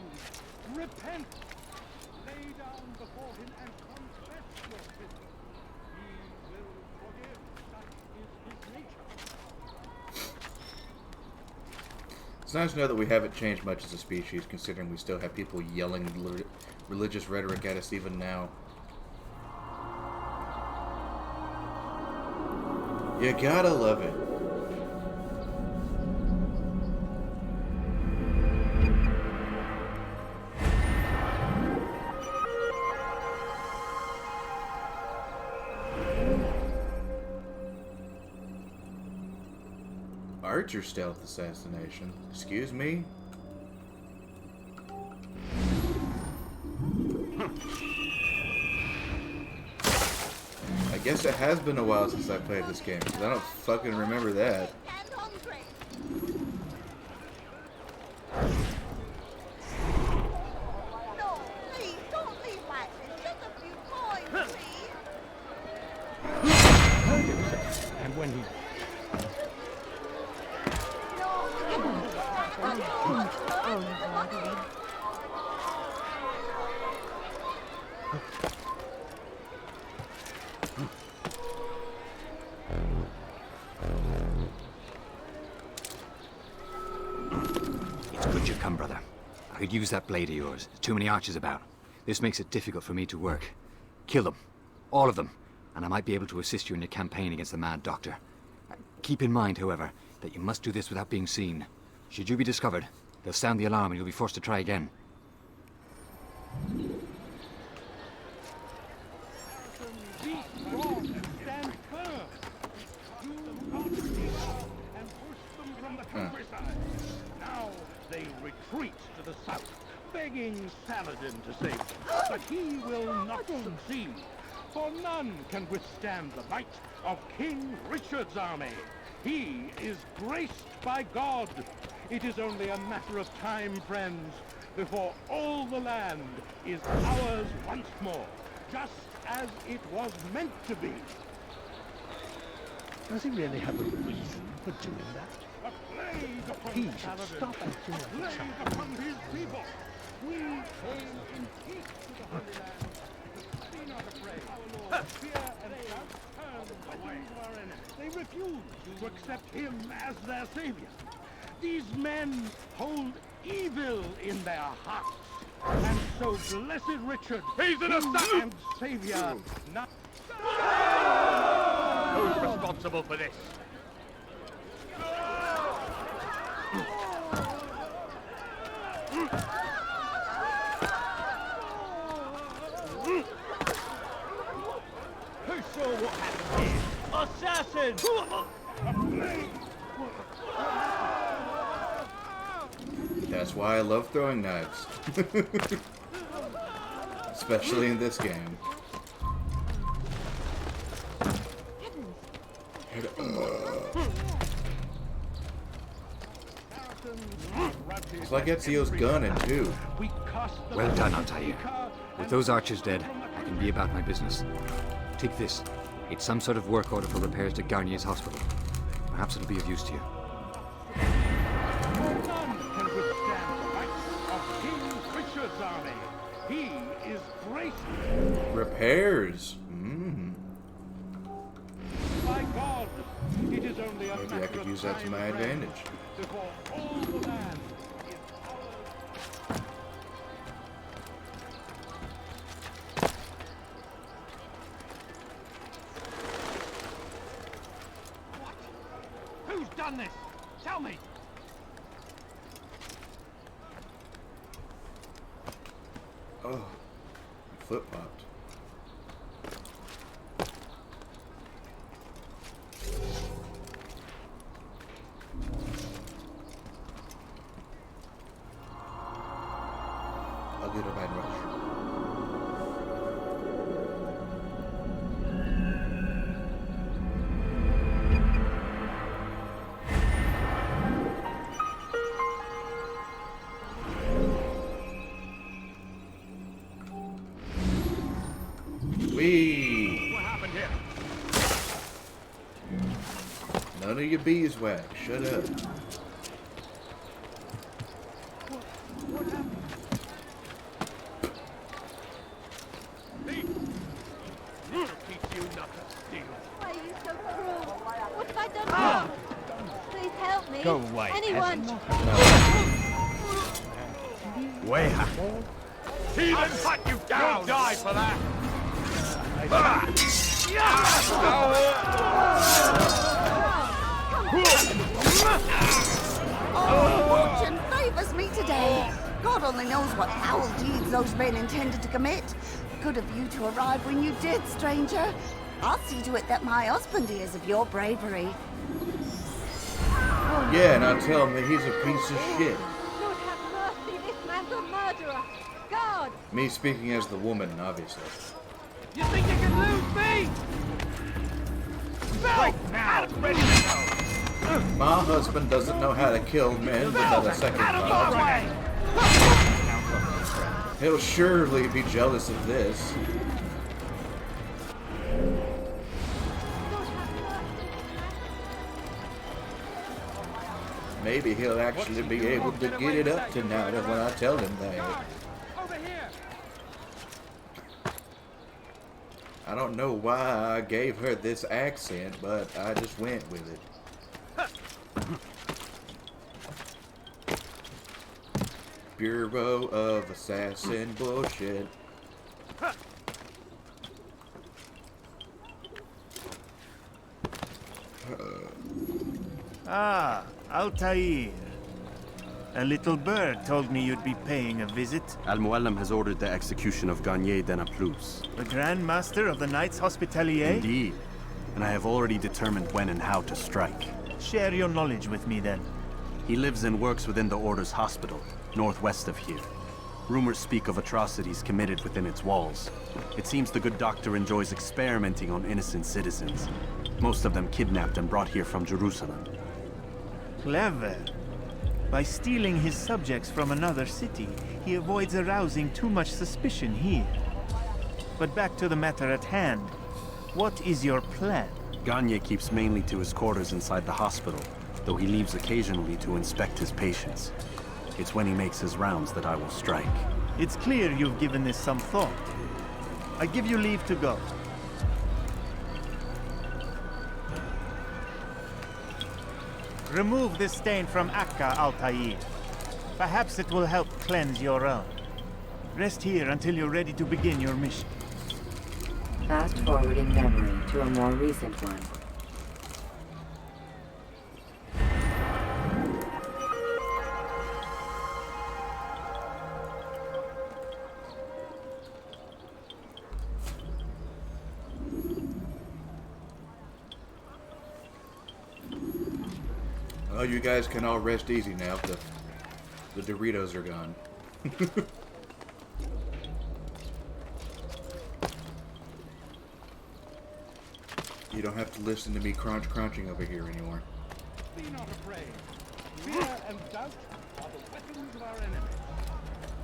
repent, lay down before him and confess your sins. He will forgive. Such is his nature. It's nice to know that we haven't changed much as a species, considering we still have people yelling religious rhetoric at us even now. You gotta love it. Archer stealth assassination. Excuse me? I guess it has been a while since I played this game, because I don't fucking remember that. No, please, don't leave like this. Just a few coins, please. And when he It's good you come, brother. I could use that blade of yours. There's too many archers about. This makes it difficult for me to work. Kill them. All of them. And I might be able to assist you in your campaign against the Mad Doctor. Keep in mind, however, that you must do this without being seen. Should you be discovered, they'll sound the alarm and you'll be forced to try again. be strong and stand firm. Do not give up and push them from the countryside. Now they retreat to the south, begging Saladin to save them. But he will not succeed, for none can withstand the might of King Richard's army. He is graced by God. It is only a matter of time, friends, before all the land is ours once more, just as it was meant to be. Does he really have a reason for doing that? A plague upon He should Saladin. stop acting A like a plague child. upon his people. We came in peace to the Holy Land. Be not afraid. Our Lord, fear and doubt turn away. They refuse to accept him as their savior. These men hold evil in their hearts. And so blessed Richard, he's an assassin and savior, not... Who's responsible for this? Who saw what happened here? Assassin! That's why I love throwing knives. Especially in this game. It's like Ezio's gun in 2. Well done, Altair. With those archers dead, I can be about my business. Take this. It's some sort of work order for repairs to Garnier's hospital. Perhaps it'll be of use to you. None can withstand the might of King Richard's army. He is great. Repairs. My God, it is only a Maybe I could use that to my advantage. Before all the land is What? Who's done this? Tell me. Oh, my foot popped. I'll get a bad rush. Wee! What happened here? None of your beeswax. Shut up. What happened? Teach you not to steal. Why are you so cruel? What have I done wrong? Please help me. Go away, Anyone. Where? Heathen, cut you down! You'll die for that! Fortune favours me today. God only knows what foul deeds those men intended to commit. Good of you to arrive when you did, stranger. I'll see to it that my husband hears of your bravery. Yeah, now tell me he's a piece of shit. Lord have mercy, this man's a murderer. God! Me speaking as the woman, obviously. You think you can lose me? Right now! Ready to go! My husband doesn't know how to kill men without a second thought. He'll surely be jealous of this. Maybe he'll actually be able to get it up tonight when I tell him that. Over here. I don't know why I gave her this accent, but I just went with it. Bureau of Assassin bullshit. Ah, Altair. A little bird told me you'd be paying a visit. Al-Mualim has ordered the execution of Garnier de Naplouse. The Grand Master of the Knights Hospitalier? Indeed. And I have already determined when and how to strike. Share your knowledge with me then. He lives and works within the Order's hospital, northwest of here. Rumors speak of atrocities committed within its walls. It seems the good doctor enjoys experimenting on innocent citizens. Most of them kidnapped and brought here from Jerusalem. Clever. By stealing his subjects from another city, he avoids arousing too much suspicion here. But back to the matter at hand. What is your plan? Garnier keeps mainly to his quarters inside the hospital, though he leaves occasionally to inspect his patients. It's when he makes his rounds that I will strike. It's clear you've given this some thought. I give you leave to go. Remove this stain from Akka, Altair. Perhaps it will help cleanse your own. Rest here until you're ready to begin your mission. Fast forwarding memory to a more recent one. Oh, you guys can all rest easy now. The Doritos are gone. You don't have to listen to me crunching over here anymore. Be not afraid. Fear and doubt are the weapons of our enemies.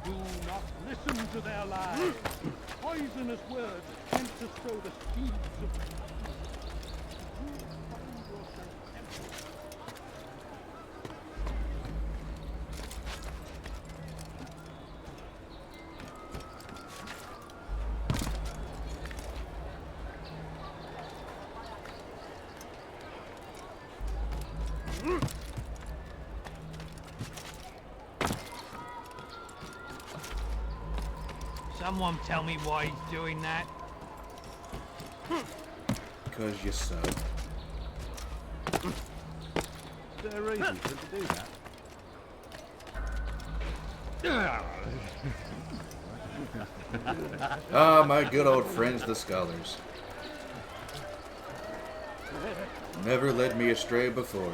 Do not listen to their lies. Poisonous words meant to sow the seeds of Someone tell me why he's doing that. Because you suck. Is there a reason for him to do that? Ah, my good old friends, the scholars. Never led me astray before.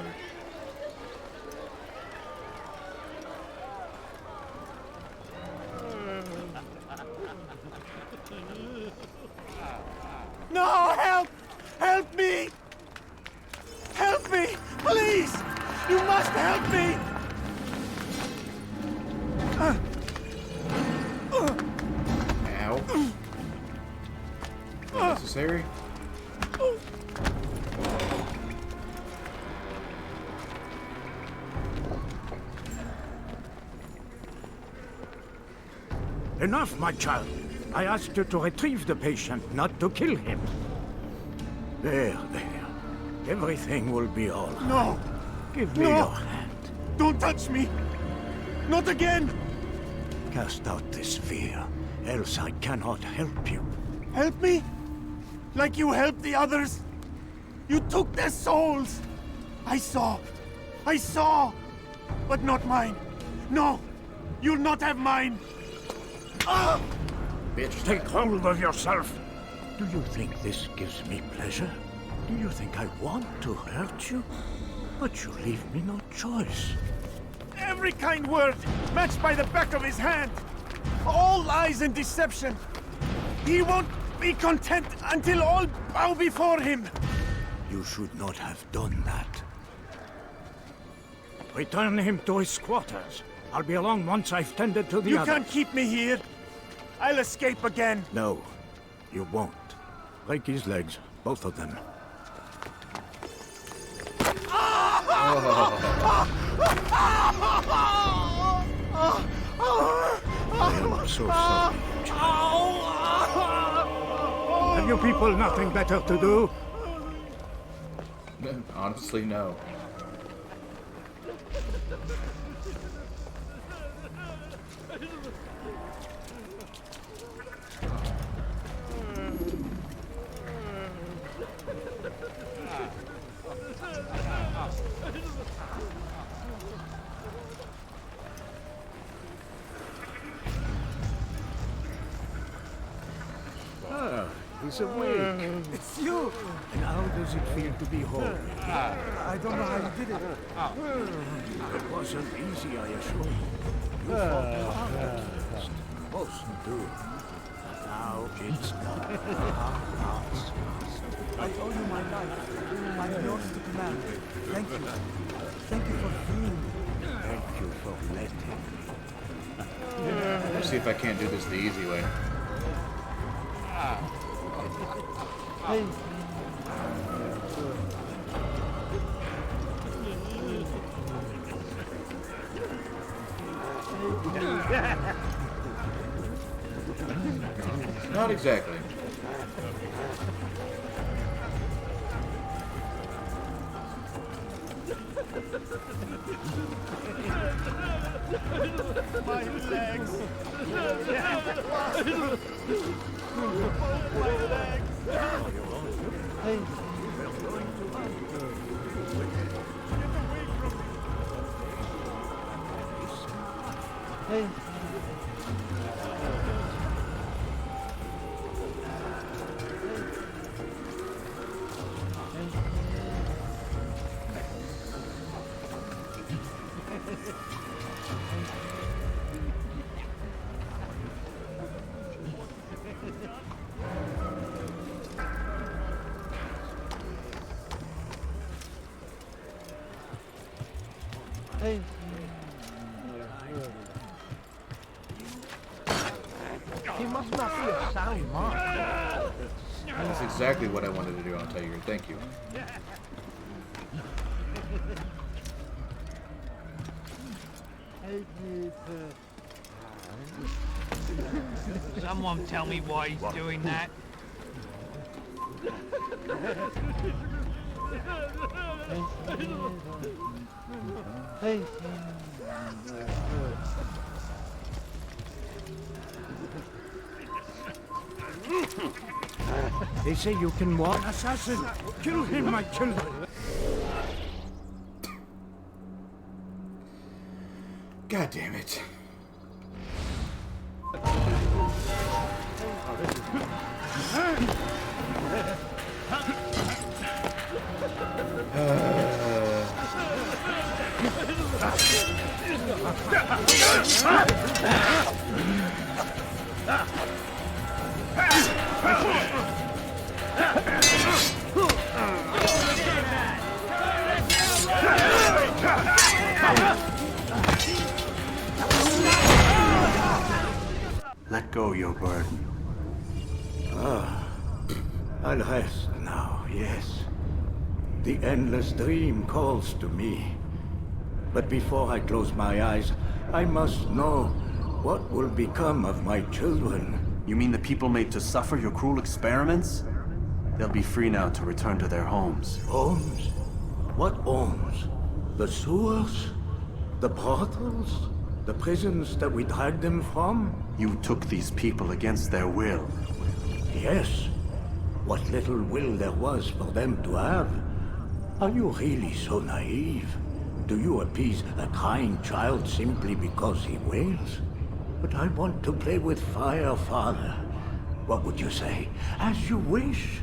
No, help! Help me! Help me! Please! You must help me! Ow. Unnecessary? Enough, my child. I asked you to retrieve the patient, not to kill him. There. Everything will be all right. No! Give me your hand. Don't touch me! Not again! Cast out this fear, else I cannot help you. Help me? Like you helped the others? You took their souls! I saw! But not mine! No! You'll not have mine! Ah! Bitch. Take hold of yourself! Do you think this gives me pleasure? Do you think I want to hurt you? But you leave me no choice. Every kind word matched by the back of his hand! All lies and deception! He won't be content until all bow before him! You should not have done that. Return him to his quarters. I'll be along once I've tended to the You others. can't keep me here! I'll escape again! No, you won't. Break his legs, both of them. I am so sorry. Have you people nothing better to do? Honestly, no. Ah, he's awake. It's you! And how does it feel to be home? I don't know how you did it. It wasn't easy, I assure you. You fought hard at first. Most do. But now it's done. I owe you my life. I'm yours to command. Thank you. Thank you for freeing me. Thank you for letting me. Let's see if I can't do this the easy way. Not exactly. My legs! He must not be a sound mind. That's exactly what I wanted to do, I'll tell you. Thank you. Someone tell me why he's doing that. They say you can walk. Assassin! Kill him, my children! God damn it. Let go your burden. I'll rest now, yes. The endless dream calls to me. But before I close my eyes, I must know what will become of my children. You mean the people made to suffer your cruel experiments? They'll be free now to return to their homes. Homes? What homes? The sewers? The brothels? The prisons that we dragged them from? You took these people against their will. Yes. What little will there was for them to have. Are you really so naive? Do you appease a crying child simply because he wails? But I want to play with fire, Father. What would you say? As you wish.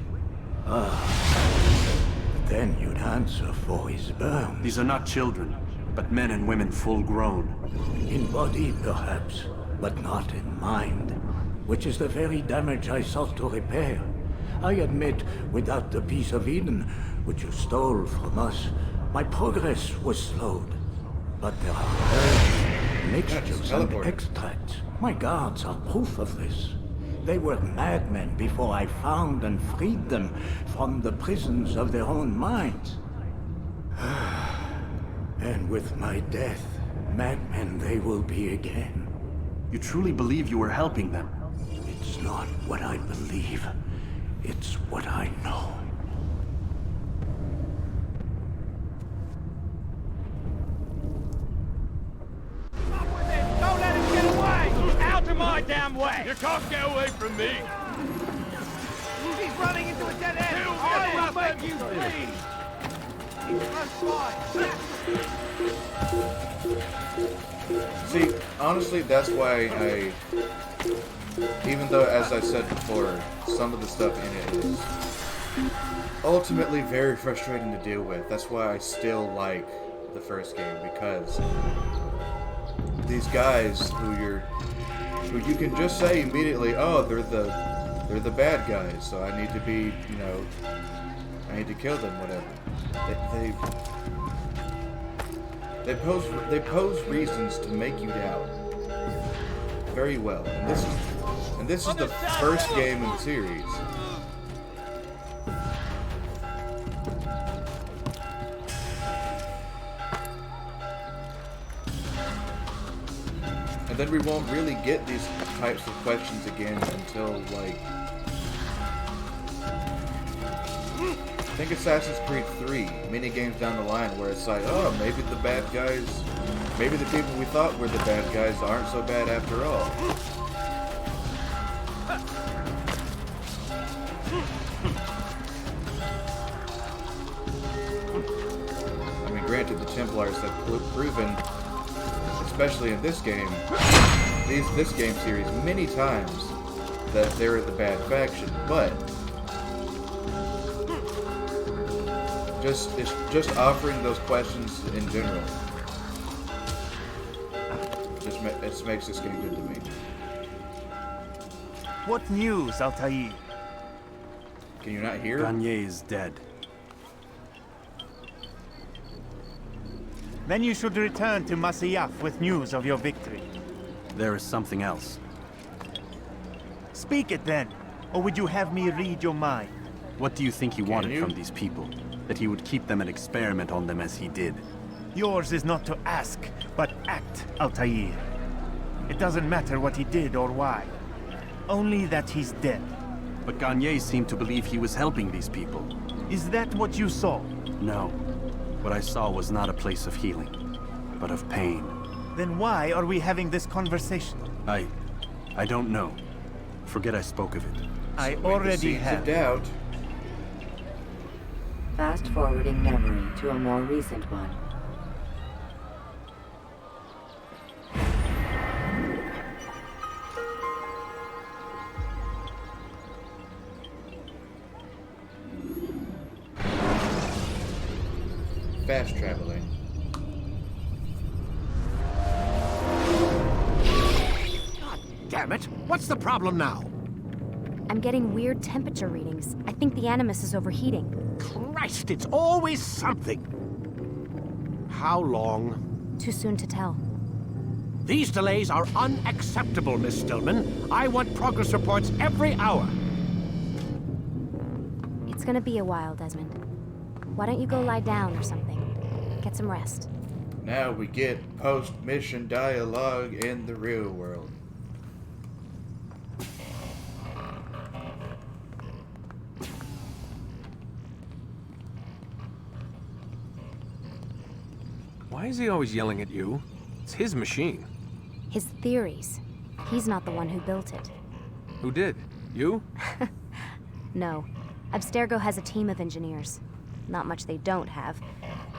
Then you'd answer for his burn. These are not children, but men and women full grown. In body, perhaps, but not in mind. Which is the very damage I sought to repair. I admit, without the piece of Eden, which you stole from us, my progress was slowed. But there are herbs, mixtures, and extracts. My guards are proof of this. They were madmen before I found and freed them from the prisons of their own minds. And with my death, madmen they will be again. You truly believe you were helping them? It's not what I believe. It's what I know. Don't let him get away! Out of my damn way! You can't get away from me! He's running into a dead end! I beg you, please! See, honestly, that's why I... Even though, as I said before, some of the stuff in it is ultimately very frustrating to deal with. That's why I still like the first game, because these guys who you can just say immediately, oh, they're the bad guys, so I need to be, you know, I need to kill them, whatever. They pose reasons to make you doubt very well, and this is the first game in the series. And then we won't really get these types of questions again until, like, I think Assassin's Creed 3, many games down the line, where it's like, oh, maybe the bad guys, maybe the people we thought were the bad guys aren't so bad after all. I mean, granted, the Templars have proven, especially in this game, this game series, many times, that they're the bad faction, but just offering those questions in general just makes this game good to me. What news, Altair? Can you not hear? Garnier is dead. Then you should return to Masyaf with news of your victory. There is something else. Speak it then, or would you have me read your mind? What do you think he wanted from these people? That he would keep them and experiment on them as he did? Yours is not to ask, but act, Altair. It doesn't matter what he did or why. Only that he's dead. But Garnier seemed to believe he was helping these people. Is that what you saw? No. What I saw was not a place of healing, but of pain. Then why are we having this conversation? I don't know. Forget I spoke of it. I already have. Doubt. Fast forwarding memory to a more recent one. Fast traveling. Damn it! What's the problem now? I'm getting weird temperature readings. I think the Animus is overheating. Christ, it's always something! How long? Too soon to tell. These delays are unacceptable, Miss Stillman. I want progress reports every hour. It's gonna be a while, Desmond. Why don't you go lie down or something? Get some rest. Now we get post-mission dialogue in the real world. Why is he always yelling at you? It's his machine. His theories. He's not the one who built it. Who did? You? No. Abstergo has a team of engineers. Not much they don't have.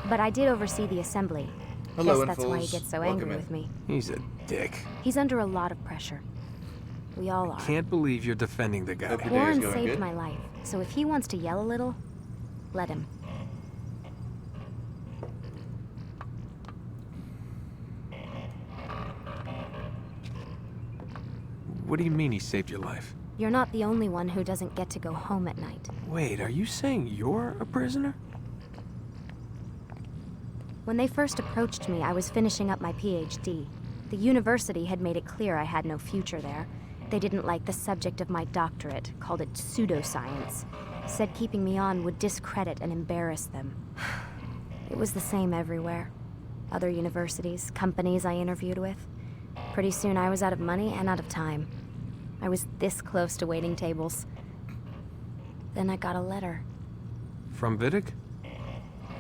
But I did oversee the assembly. Hello, Guess that's why he gets so angry with me. He's a dick. He's under a lot of pressure. We all are. Can't believe you're defending the guy. Warren saved my life, so if he wants to yell a little, let him. What do you mean he saved your life? You're not the only one who doesn't get to go home at night. Wait, are you saying you're a prisoner? When they first approached me, I was finishing up my PhD. The university had made it clear I had no future there. They didn't like the subject of my doctorate, called it pseudoscience. Said keeping me on would discredit and embarrass them. It was the same everywhere. Other universities, companies I interviewed with. Pretty soon I was out of money and out of time. I was this close to waiting tables. Then I got a letter. From Vidic?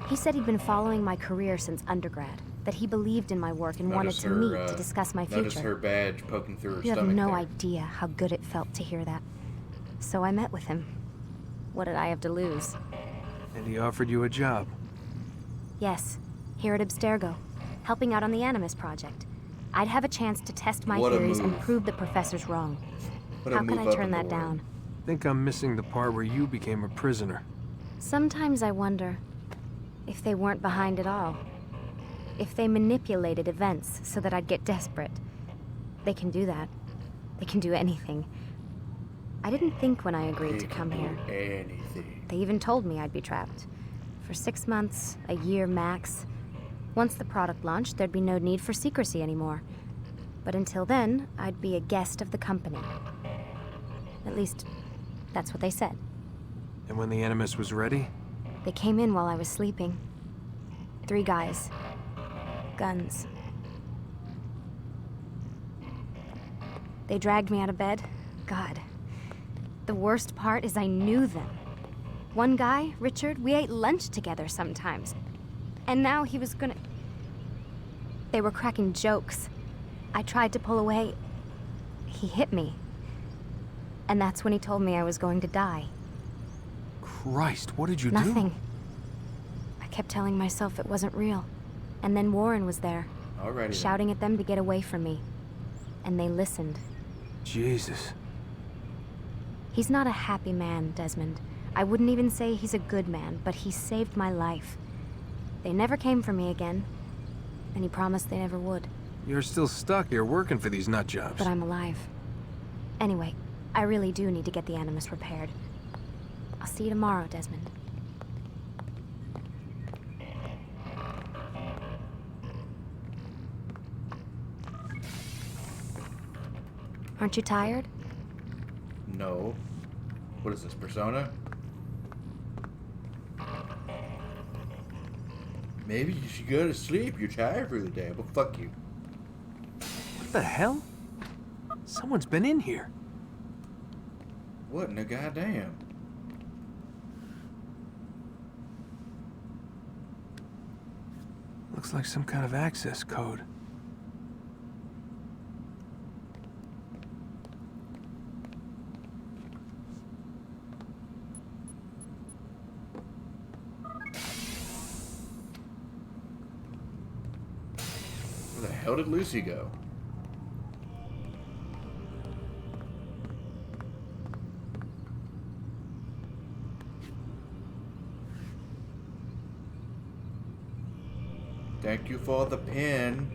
He said he'd been following my career since undergrad, that he believed in my work and wanted to meet to discuss my future. Notice her badge poking through her You stomach have no there. idea how good it felt to hear that. So I met with him. What did I have to lose? And he offered you a job. Yes, here at Abstergo, helping out on the Animus project. I'd have a chance to test my theories and prove the professors wrong. How can I turn that down? Think I'm missing the part where you became a prisoner. Sometimes I wonder if they weren't behind it all. If they manipulated events so that I'd get desperate. They can do that. They can do anything. I didn't think when I agreed to come here. Anything. They even told me I'd be trapped. For 6 months, a year max. Once the product launched, there'd be no need for secrecy anymore. But until then, I'd be a guest of the company. At least, that's what they said. And when the Animus was ready? They came in while I was sleeping. 3 guys. Guns. They dragged me out of bed. God. The worst part is I knew them. One guy, Richard, we ate lunch together sometimes. And now he was gonna... They were cracking jokes. I tried to pull away. He hit me. And that's when he told me I was going to die. Christ, what did you do? Nothing. I kept telling myself it wasn't real. And then Warren was there. Alrighty. Shouting at them to get away from me. And they listened. Jesus. He's not a happy man, Desmond. I wouldn't even say he's a good man, but he saved my life. They never came for me again. And he promised they never would. You're still stuck here working for these nut jobs. But I'm alive. Anyway, I really do need to get the Animus repaired. I'll see you tomorrow, Desmond. Aren't you tired? No. What is this, Persona? Maybe you should go to sleep. You're tired for the day. Well, fuck you. What the hell? Someone's been in here. What in the goddamn? Looks like some kind of access code. Where the hell did Lucy go? Thank you for the pin.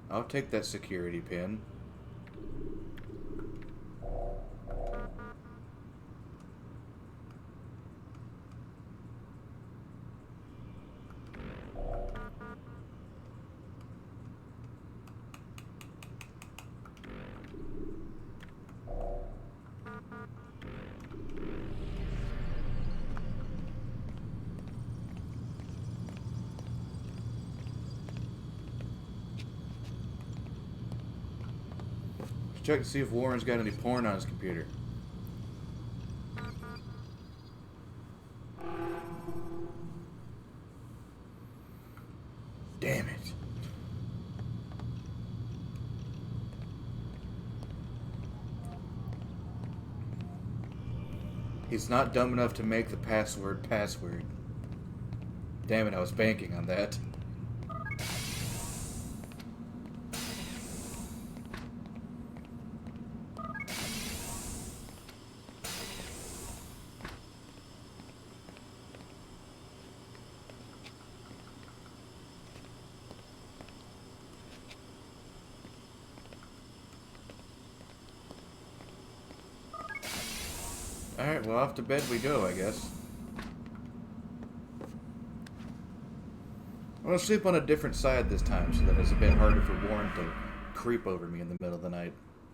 I'll take that security pin. Check to see if Warren's got any porn on his computer. Damn it. He's not dumb enough to make the password. Damn it, I was banking on that. Alright, well, off to bed we go, I guess. I'm gonna sleep on a different side this time so that it's a bit harder for Warren to creep over me in the middle of the night.